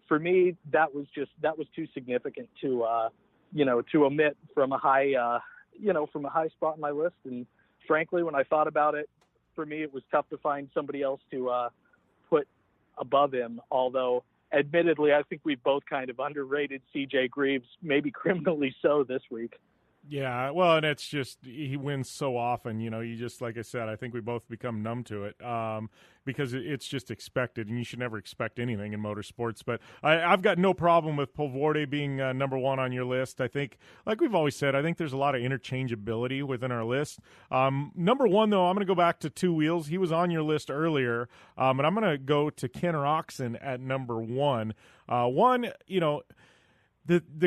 for me, that was too significant to omit from a high spot in my list. And frankly, when I thought about it, for me, it was tough to find somebody else to put above him, although admittedly I think we both kind of underrated CJ Greaves, maybe criminally so this week. Yeah, well, and it's just he wins so often. You just, like I said, I think we both become numb to it because it's just expected, and you should never expect anything in motorsports. But I've got no problem with Pulvorde being number one on your list. I think, like we've always said, I think there's a lot of interchangeability within our list. Number one, though, I'm going to go back to Two Wheels. He was on your list earlier, but I'm going to go to Ken Roczen at number one. The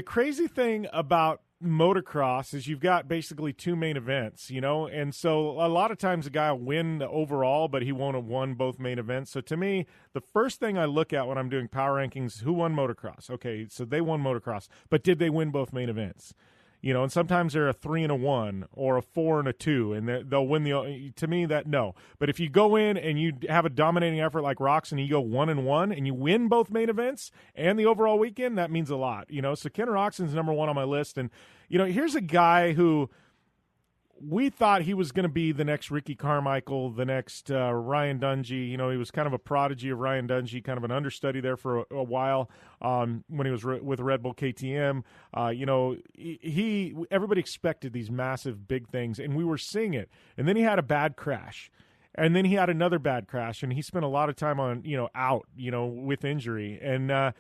crazy thing about motocross is you've got basically two main events, and so a lot of times a guy will win the overall, but he won't have won both main events. So to me, the first thing I look at when I'm doing power rankings, who won motocross? Okay, so they won motocross, but did they win both main events? And sometimes they're a 3 and a 1 or a 4 and a 2, and they'll win to me, that no. But if you go in and you have a dominating effort like Roczen, and you go 1 and 1 and you win both main events and the overall weekend, that means a lot. So Ken Roczen's number one on my list, and here's a guy who we thought he was going to be the next Ricky Carmichael, the next Ryan Dungey. He was kind of a prodigy of Ryan Dungey, kind of an understudy there for a while when he was with Red Bull KTM. Everybody expected these massive big things, and we were seeing it. And then he had a bad crash. And then he had another bad crash, and he spent a lot of time on, out, with injury. And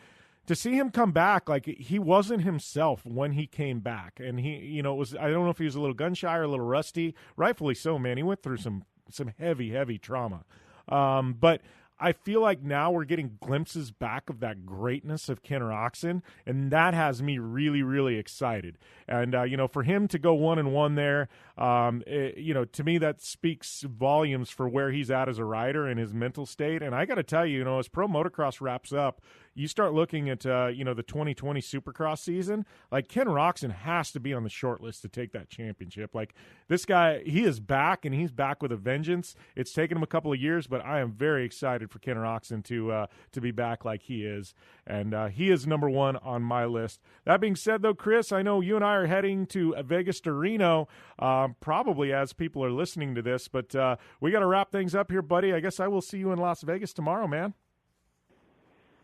to see him come back, like he wasn't himself when he came back, and he, it was, I don't know if he was a little gun shy or a little rusty. Rightfully so, man. He went through some heavy trauma, but I feel like now we're getting glimpses back of that greatness of Ken Roczen, and that has me really, really excited. And, for him to go 1 and 1 there, to me, that speaks volumes for where he's at as a rider and his mental state. And I got to tell you, as pro motocross wraps up, you start looking at, the 2020 Supercross season, like Ken Roczen has to be on the short list to take that championship. Like this guy, he is back, and he's back with a vengeance. It's taken him a couple of years, but I am very excited for Ken Roczen to be back like he is. And he is number one on my list. That being said, though, Chris, I know you and I are heading to Vegas to Reno, probably as people are listening to this, but we got to wrap things up here, buddy. I guess I will see you in Las Vegas tomorrow, man.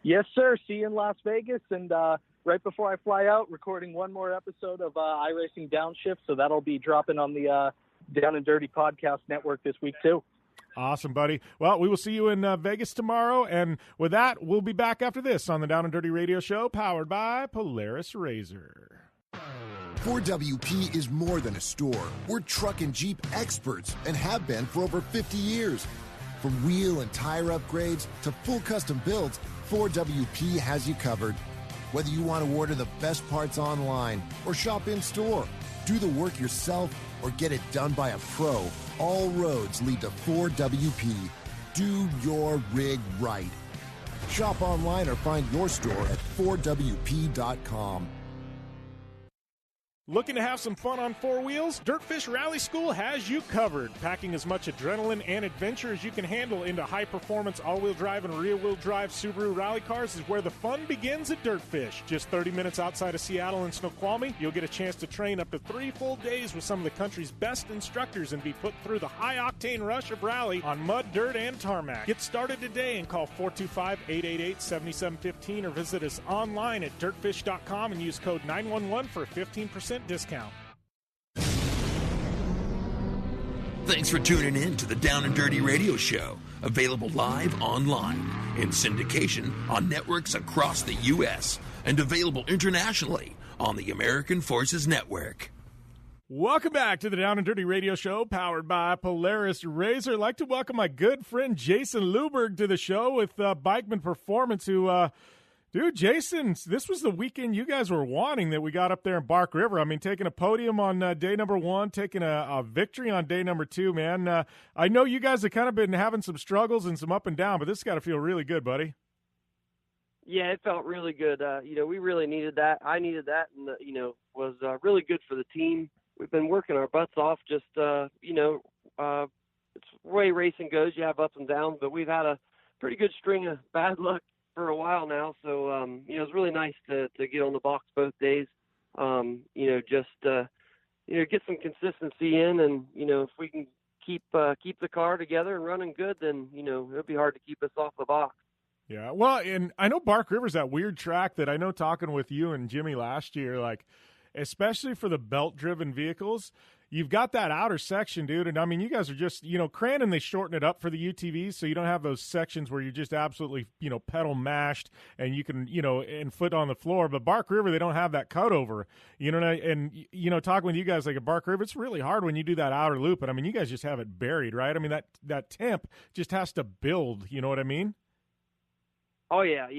Yes, sir. See you in Las Vegas. And right before I fly out, recording one more episode of iRacing Downshift. So that'll be dropping on the Down and Dirty Podcast Network this week, too. Awesome, buddy. Well, we will see you in Vegas tomorrow. And with that, we'll be back after this on the Down and Dirty Radio Show, powered by Polaris Razor. 4WP is more than a store. We're truck and Jeep experts and have been for over 50 years. From wheel and tire upgrades to full custom builds, 4WP has you covered. Whether you want to order the best parts online or shop in store, do the work yourself, or get it done by a pro, all roads lead to 4WP. Do your rig right. Shop online or find your store at 4WP.com. Looking to have some fun on four wheels? Dirtfish Rally School has you covered. Packing as much adrenaline and adventure as you can handle into high-performance all-wheel drive and rear-wheel drive Subaru rally cars is where the fun begins at Dirtfish. Just 30 minutes outside of Seattle in Snoqualmie, you'll get a chance to train up to 3 full days with some of the country's best instructors and be put through the high-octane rush of rally on mud, dirt, and tarmac. Get started today and call 425-888-7715 or visit us online at dirtfish.com and use code 911 for a 15% discount. Thanks for tuning in to the Down and Dirty Radio Show, available live online, in syndication on networks across the U.S., and available internationally on the American Forces Network. Welcome back to the Down and Dirty Radio Show, powered by Polaris Razor. I'd like to welcome my good friend Jason Luburgh to the show with Bikeman Performance, who dude, Jason, this was the weekend you guys were wanting that we got up there in Bark River. I mean, taking a podium on day number 1, taking a victory on day number 2, man. I know you guys have kind of been having some struggles and some up and down, but this has got to feel really good, buddy. Yeah, it felt really good. We really needed that. I needed that, and, was really good for the team. We've been working our butts off, just, it's the way racing goes. You have ups and downs, but we've had a pretty good string of bad luck for a while now, so it's really nice to get on the box both days. Get some consistency in, and if we can keep the car together and running good, then it'll be hard to keep us off the box. Yeah, well, and I know Bark River's that weird track that I know talking with you and Jimmy last year, like, especially for the belt-driven vehicles, you've got that outer section, dude, and I mean, you guys are just, Crandon, they shorten it up for the UTVs, so you don't have those sections where you're just absolutely, pedal mashed and you can, and foot on the floor, but Bark River, they don't have that cutover, talking with you guys, like at Bark River, it's really hard when you do that outer loop, and I mean, you guys just have it buried, right? I mean, that temp just has to build, you know what I mean? Oh yeah.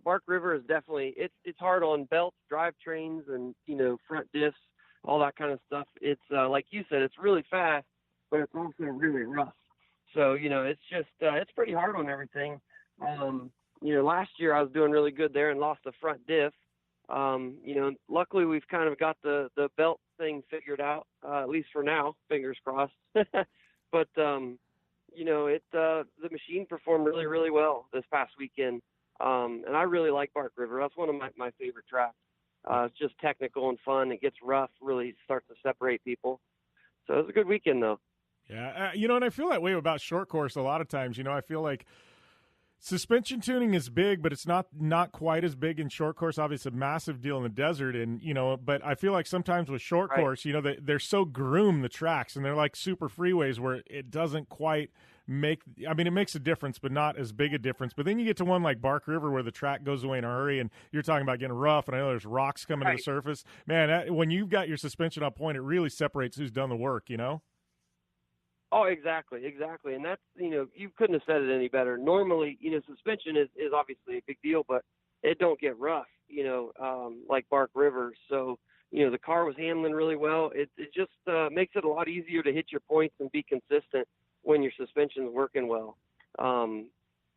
Bark River is definitely it's hard on belts, drivetrains, and front diffs, all that kind of stuff. It's like you said, it's really fast, but it's also really rough. So it's just it's pretty hard on everything. Last year I was doing really good there and lost the front diff. Luckily we've kind of got the belt thing figured out, at least for now. Fingers crossed. But the machine performed really, really well this past weekend. And I really like Bark River. That's one of my favorite tracks. It's just technical and fun. It gets rough, really starts to separate people. So it was a good weekend, though. Yeah, and I feel that way about short course a lot of times. I feel like suspension tuning is big, but it's not quite as big in short course. Obviously, it's a massive deal in the desert, and but I feel like sometimes with short course, they're so groomed, the tracks, and they're like super freeways where it doesn't quite it makes a difference, but not as big a difference. But then you get to one like Bark River where the track goes away in a hurry, and you're talking about getting rough, and I know there's rocks coming to the surface. Man, when you've got your suspension on point, it really separates who's done the work, Oh, exactly. And that's, you couldn't have said it any better. Normally, suspension is obviously a big deal, but it don't get rough, like Bark River. So, the car was handling really well. It just makes it a lot easier to hit your points and be consistent when your suspension's working well. And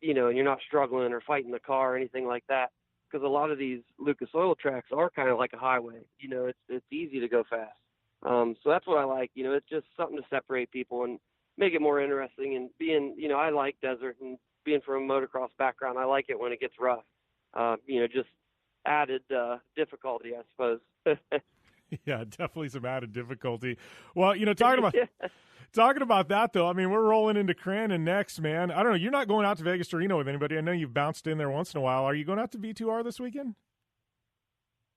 you're not struggling or fighting the car or anything like that. Because a lot of these Lucas Oil tracks are kind of like a highway. It's easy to go fast. So that's what I like. It's just something to separate people and make it more interesting. And being, I like desert, and being from a motocross background, I like it when it gets rough. Just added difficulty, I suppose. Yeah, definitely some added difficulty. Well, talking about that, though, I mean, we're rolling into Crandon next, man. I don't know. You're not going out to Vegas to Reno with anybody. I know you've bounced in there once in a while. Are you going out to V2R this weekend?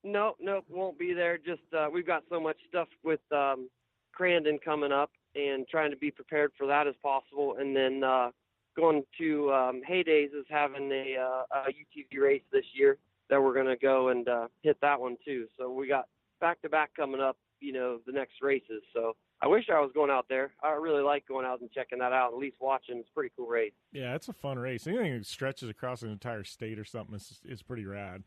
No, won't be there. Just we've got so much stuff with Crandon coming up and trying to be prepared for that as possible. And then going to Heydays is having a UTV race this year that we're going to go and hit that one too. So we got back-to-back coming up, the next races. So I wish I was going out there. I really like going out and checking that out, at least watching. It's a pretty cool race. Yeah, it's a fun race. Anything that stretches across an entire state or something is pretty rad.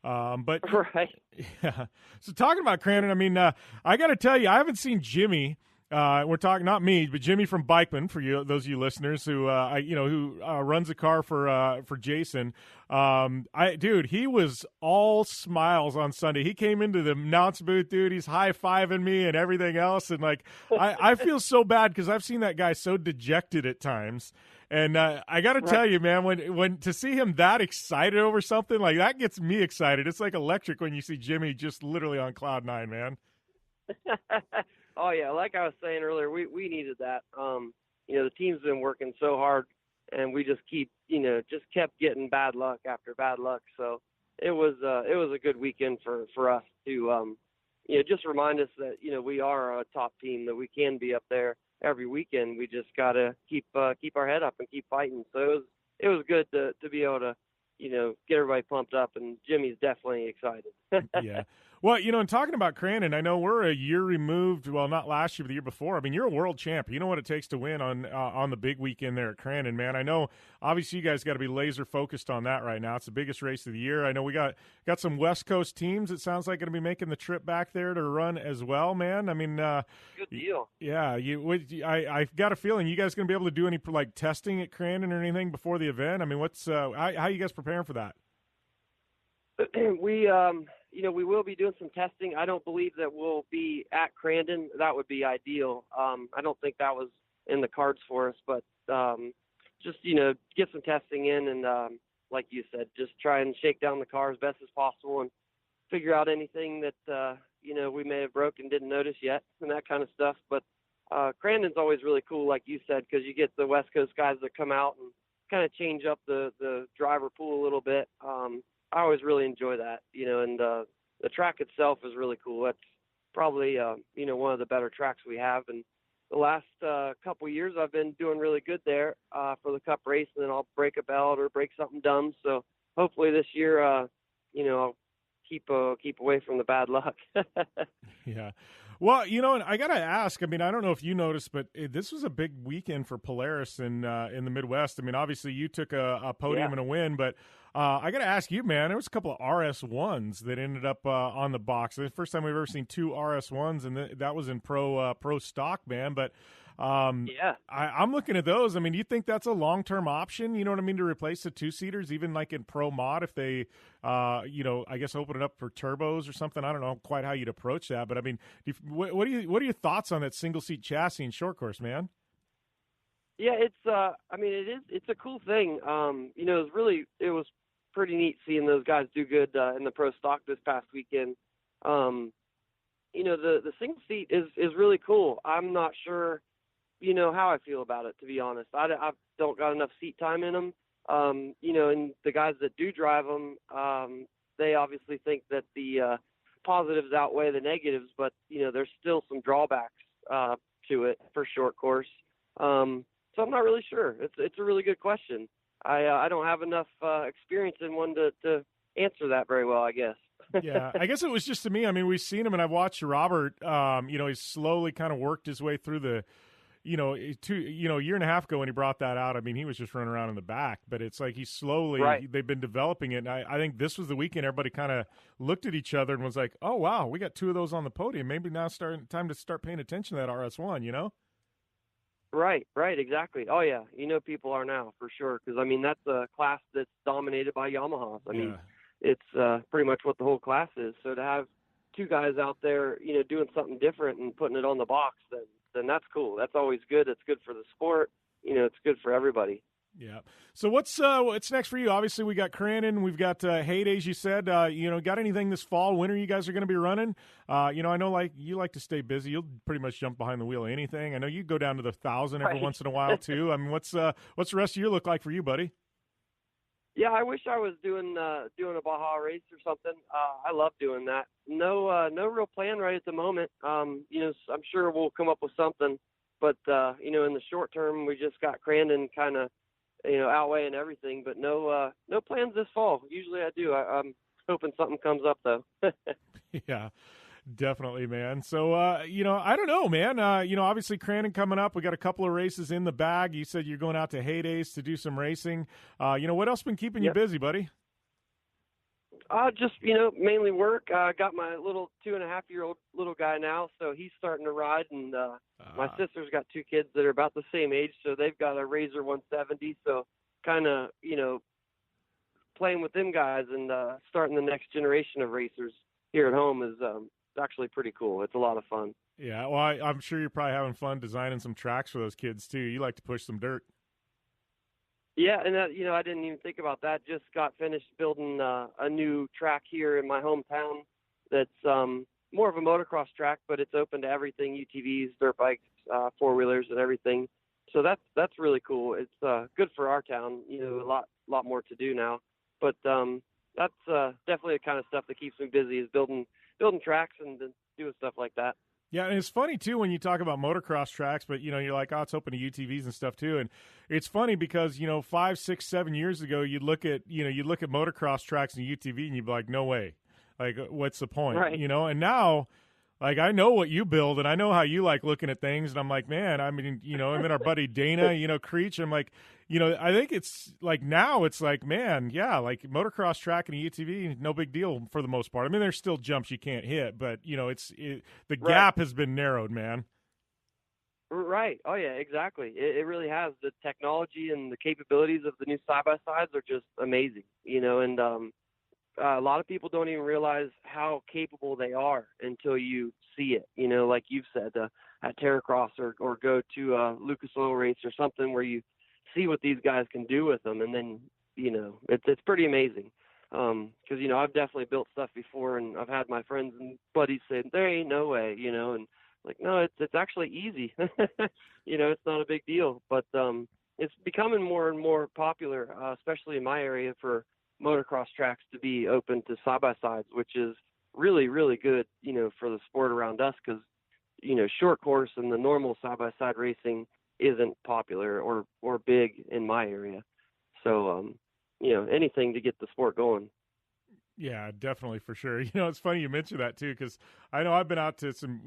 But right. Yeah. So talking about Crandon, I mean, I got to tell you, I haven't seen Jimmy. We're talking not me, but Jimmy from Bikeman, for you, those of you listeners who runs a car for Jason. Dude, he was all smiles on Sunday. He came into the announce booth, dude. He's high-fiving me and everything else, and like I feel so bad because I've seen that guy so dejected at times. And I got to tell you, man, when to see him that excited over something, like that gets me excited. It's like electric when you see Jimmy just literally on cloud nine, man. Oh, yeah, like I was saying earlier, we needed that. The team's been working so hard, and we just kept getting bad luck after bad luck. So it was a good weekend for us to, just remind us that, we are a top team, that we can be up there every weekend. We just got to keep our head up and keep fighting. So it was good to be able to, get everybody pumped up, and Jimmy's definitely excited. Yeah. Well, and talking about Crandon, I know we're a year removed. Well, not last year, but the year before. I mean, you're a world champ. You know what it takes to win on the big weekend there at Crandon, man. I know, obviously, you guys got to be laser focused on that right now. It's the biggest race of the year. I know we got some West Coast teams. It sounds like going to be making the trip back there to run as well, man. I mean, good deal. Yeah, I've got a feeling you guys going to be able to do any like testing at Crandon or anything before the event. I mean, what's how are you guys preparing for that? We will be doing some testing. I don't believe that we'll be at Crandon. That would be ideal. I don't think that was in the cards for us, but just, get some testing in and, like you said, just try and shake down the car as best as possible and figure out anything that, we may have broken, didn't notice yet, and that kind of stuff. But Crandon's always really cool, like you said, because you get the West Coast guys that come out and kind of change up the driver pool a little bit. I always really enjoy that, and the track itself is really cool. It's probably, one of the better tracks we have. And the last couple of years I've been doing really good there for the Cup race, and then I'll break a belt or break something dumb. So hopefully this year, I'll keep away from the bad luck. Yeah. Well, and I got to ask, I mean, I don't know if you noticed, but this was a big weekend for Polaris in the Midwest. I mean, obviously you took a podium and a win, but I got to ask you, man, there was a couple of RS1s that ended up on the box. The first time we've ever seen two RS1s, and that was in pro stock, man. But I'm looking at those. I mean, do you think that's a long-term option, you know what I mean, to replace the two-seaters, even like in pro mod, if they, I guess open it up for turbos or something? I don't know quite how you'd approach that, but I mean, what are your thoughts on that single-seat chassis in short course, man? Yeah, it's a cool thing. It was pretty neat seeing those guys do good in the pro stock this past weekend. The single seat is really cool. I'm not sure, how I feel about it, to be honest. I don't got enough seat time in them. And the guys that do drive them, they obviously think that the positives outweigh the negatives, but there's still some drawbacks to it for short course. So I'm not really sure. It's a really good question. I don't have enough experience in one to answer that very well, I guess. Yeah, I guess it was just to me. I mean, we've seen him, and I've watched Robert. He's slowly kind of worked his way through the, a year and a half ago when he brought that out. I mean, he was just running around in the back, but it's like they've been developing it. And I think this was the weekend everybody kind of looked at each other and was like, "Oh wow, we got two of those on the podium. Maybe now time to start paying attention to that RS1." Right, exactly. Oh yeah, people are now for sure, because I mean that's a class that's dominated by Yamaha. I mean, it's pretty much what the whole class is. So to have two guys out there, doing something different and putting it on the box, then that's cool. That's always good. It's good for the sport. It's good for everybody. Yeah. So what's next for you? Obviously, we got Crandon, we've got Heydays. You said, got anything this fall, winter you guys are going to be running? I know like you like to stay busy. You'll pretty much jump behind the wheel of anything. I know you go down to the 1,000 every once in a while too. I mean, what's the rest of your look like for you, buddy? Yeah, I wish I was doing a Baja race or something. I love doing that. No real plan right at the moment. I'm sure we'll come up with something, but in the short term, we just got Crandon kind of, outweighing everything, but no plans this fall. Usually I do. I'm hoping something comes up though. Yeah, definitely, man. So, I don't know, man. Obviously Crandon coming up. We got a couple of races in the bag. You said you're going out to Heydays to do some racing. What else been keeping you busy, buddy? Just, mainly work. I got my little 2.5-year-old little guy now, so he's starting to ride, and my sister's got two kids that are about the same age, so they've got a Razor 170, so kind of, playing with them guys and starting the next generation of racers here at home is actually pretty cool. It's a lot of fun. Yeah, well, I'm sure you're probably having fun designing some tracks for those kids, too. You like to push some dirt. Yeah, and I didn't even think about that. Just got finished building a new track here in my hometown that's more of a motocross track, but it's open to everything, UTVs, dirt bikes, four-wheelers, and everything. So that's really cool. It's good for our town, a lot more to do now. But that's definitely the kind of stuff that keeps me busy, is building tracks and doing stuff like that. Yeah, and it's funny, too, when you talk about motocross tracks, but, you're like, oh, it's open to UTVs and stuff, too. And it's funny because, 5, 6, 7 years ago, you'd look at motocross tracks and UTV and you'd be like, no way. Like, what's the point? Right. And now, like, I know what you build and I know how you like looking at things. And I'm like, man, I mean, and then our buddy Dana, Creech, I'm like, I think it's like now it's like, man, yeah, like motocross track and a UTV, no big deal for the most part. I mean, there's still jumps you can't hit, but, the gap has been narrowed, man. Right. Oh, yeah, exactly. It really has. The technology and the capabilities of the new side-by-sides are just amazing, and a lot of people don't even realize how capable they are until you see it, like you've said, at Terracross or go to a Lucas Oil race or something where you see what these guys can do with them. And then, it's pretty amazing. Cause I've definitely built stuff before and I've had my friends and buddies say, there ain't no way, and like, no, it's actually easy. It's not a big deal, but, it's becoming more and more popular, especially in my area, for motocross tracks to be open to side-by-sides, which is really, really good, for the sport around us, because, short course and the normal side-by-side racing isn't popular or big in my area. So, anything to get the sport going. Yeah, definitely, for sure. It's funny you mentioned that, too, because I know I've been out to some,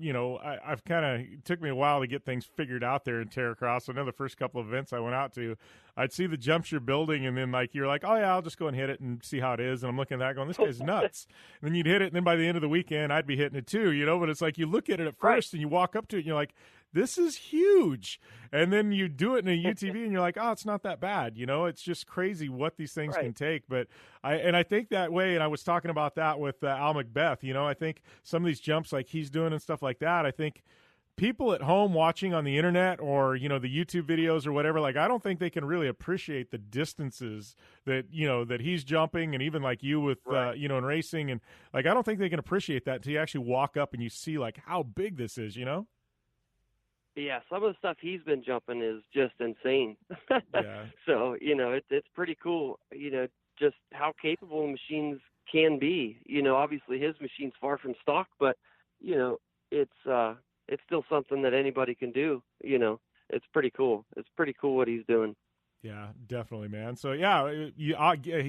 I've kind of, it took me a while to get things figured out there in Terracross. I know the first couple of events I went out to, I'd see the jumps you're building, and then, you're like, oh, yeah, I'll just go and hit it and see how it is. And I'm looking at that going, this guy's nuts. And then you'd hit it, and then by the end of the weekend, I'd be hitting it, too, but it's like you look at it at first, and you walk up to it, and you're like, this is huge. And then you do it in a UTV and you're like, oh, it's not that bad. It's just crazy what these things can take. But I think that way, and I was talking about that with Al Macbeth, I think some of these jumps like he's doing and stuff like that, I think people at home watching on the internet or, the YouTube videos or whatever, I don't think they can really appreciate the distances that, that he's jumping, and even like you with, in racing. And I don't think they can appreciate that until you actually walk up and you see how big this is, Yeah, some of the stuff he's been jumping is just insane. Yeah. So, it's pretty cool, just how capable machines can be. Obviously his machine's far from stock, but, it's still something that anybody can do. It's pretty cool. It's pretty cool what he's doing. Yeah, definitely, man. So, yeah,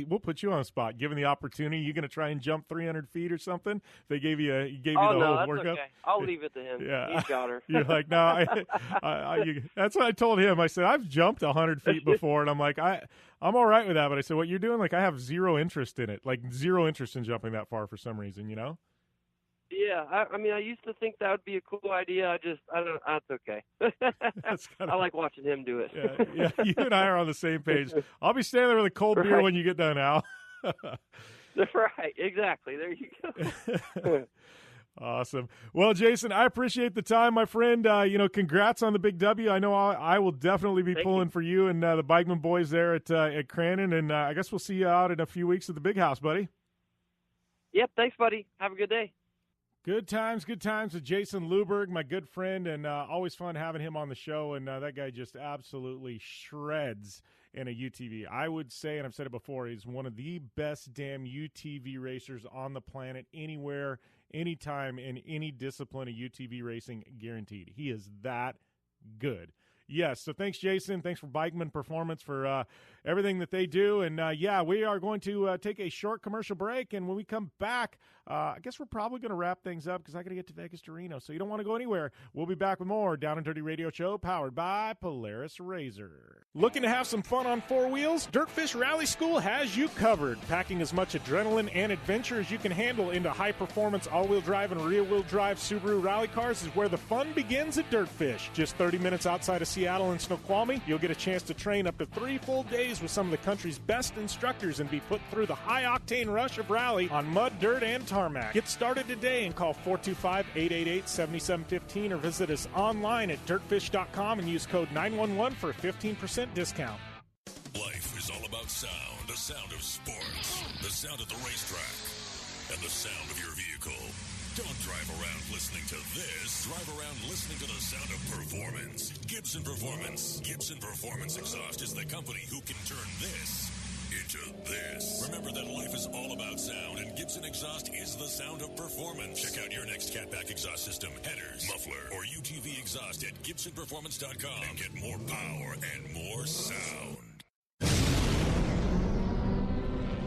we'll put you on the spot. Given the opportunity, you going to try and jump 300 feet or something? They gave you the whole workup? Okay. I'll leave it to him. Yeah. He's got her. You're like, no, that's what I told him. I said, I've jumped 100 feet before, and I'm like, I'm all right with that. But I said, what you're doing, I have zero interest in it, zero interest in jumping that far for some reason, Yeah, I used to think that would be a cool idea. That's okay. I like watching him do it. Yeah, you and I are on the same page. I'll be standing there with a cold beer when you get done, Al. Right, exactly. There you go. Awesome. Well, Jason, I appreciate the time, my friend. Congrats on the big W. I know I will definitely be pulling for you and the Bikeman boys there at Crandon, and I guess we'll see you out in a few weeks at the big house, buddy. Yep, thanks, buddy. Have a good day. Good times with Jason Luburgh, my good friend, and always fun having him on the show. And that guy just absolutely shreds in a UTV. I would say, and I've said it before, he's one of the best damn UTV racers on the planet, anywhere, anytime, in any discipline of UTV racing, guaranteed. He is that good. Yes, so thanks, Jason. Thanks for Bikeman Performance for everything that they do. And, we are going to take a short commercial break. And when we come back, I guess we're probably going to wrap things up because I got to get to Vegas to Reno. So you don't want to go anywhere. We'll be back with more Down and Dirty Radio Show powered by Polaris Razor. Looking to have some fun on four wheels? Dirtfish Rally School has you covered. Packing as much adrenaline and adventure as you can handle into high-performance all-wheel drive and rear-wheel drive Subaru rally cars is where the fun begins at Dirtfish. Just 30 minutes outside of Seattle and Snoqualmie, you'll get a chance to train up to 3 full days with some of the country's best instructors and be put through the high-octane rush of rally on mud, dirt, and tarmac. Get started today and call 425-888-7715 or visit us online at dirtfish.com and use code 911 for a 15% discount. Life is all about sound, the sound of sports, the sound at the racetrack, and the sound of your vehicle. Don't drive around listening to this. Drive around listening to the sound of performance. Gibson Performance. Gibson Performance Exhaust is the company who can turn this into this. Remember that life is all about sound, and Gibson Exhaust is the sound of performance. Check out your next catback exhaust system, headers, muffler, or UTV exhaust at GibsonPerformance.com and get more power and more sound.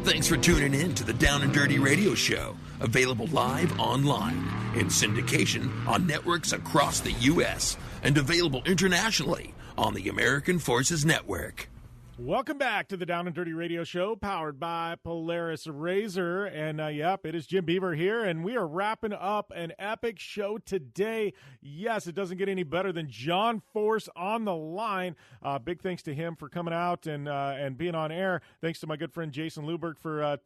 Thanks for tuning in to the Down and Dirty Radio Show, available live online, in syndication on networks across the U.S., and available internationally on the American Forces Network. Welcome back to the Down and Dirty Radio Show, powered by Polaris Razor. And, it is Jim Beaver here, and we are wrapping up an epic show today. Yes, it doesn't get any better than John Force on the line. Big thanks to him for coming out and being on air. Thanks to my good friend Jason Luburgh for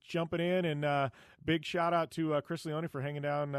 jumping in, and big shout-out to Chris Leone for hanging down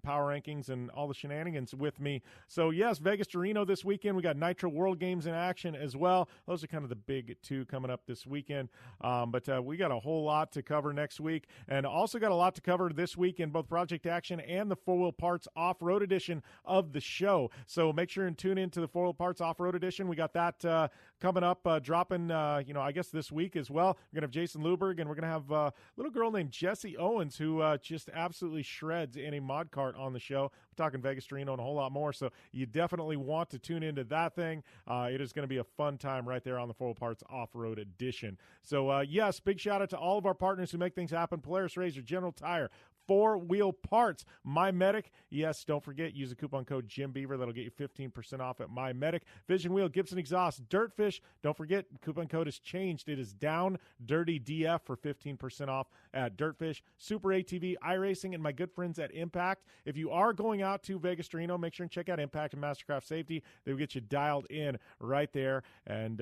Power Rankings and all the shenanigans with me. So, yes, Vegas to Reno this weekend. We got Nitro World Games in action as well. Those are kind of of the big two coming up this weekend. But we got a whole lot to cover next week, and also got a lot to cover this week in both Project Action and the 4-Wheel Parts Off-Road edition of the show. So make sure and tune into the 4-Wheel Parts Off-Road edition. We got that coming up, dropping, I guess this week as well. We're going to have Jason Luburgh, and we're going to have a little girl named Jessie Owens who just absolutely shreds in a mod cart on the show. We're talking Vegas to Reno and a whole lot more, so you definitely want to tune into that thing. It is going to be a fun time right there on the 4-Wheel Parts Off-Road edition. So, yes, big shout out to all of our partners who make things happen. Polaris RZR, General Tire, 4-Wheel Parts, MyMedic. Yes, don't forget, use the coupon code Jim Beaver. That'll get you 15% off at MyMedic. Vision Wheel, Gibson Exhaust, Dirtfish. Don't forget, coupon code has changed. It is down Dirty DF for 15% off at Dirtfish. Super ATV, iRacing, and my good friends at Impact. If you are going out to Vegas to Reno, make sure and check out Impact and Mastercraft Safety. They will get you dialed in right there, and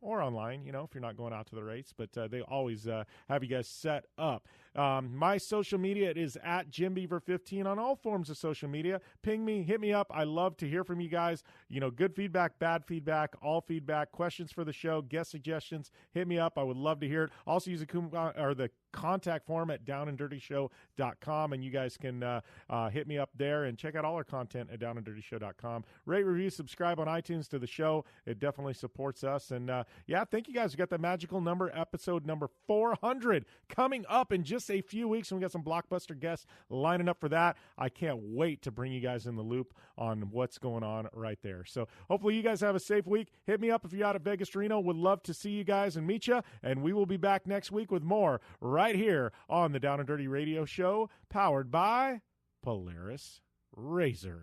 or online, if you're not going out to the race. But they always have you guys set up. My social media, it is at JimBeaver15 on all forms of social media. Ping me, hit me up. I love to hear from you guys. Good feedback, bad feedback, all feedback, questions for the show, guest suggestions. Hit me up. I would love to hear it. Also use the contact form at downanddirtyshow.com, and you guys can hit me up there and check out all our content at downanddirtyshow.com. Rate, review, subscribe on iTunes to the show. It definitely supports us. And thank you guys. We got the magical number, episode number 400 coming up in just a few weeks, and we got some blockbuster guests lining up for that. I can't wait to bring you guys in the loop on what's going on right there. So hopefully you guys have a safe week. Hit me up if you're out at Vegas to Reno. Would love to see you guys and meet you, and we will be back next week with more right here on the Down and Dirty Radio Show, powered by Polaris RZR.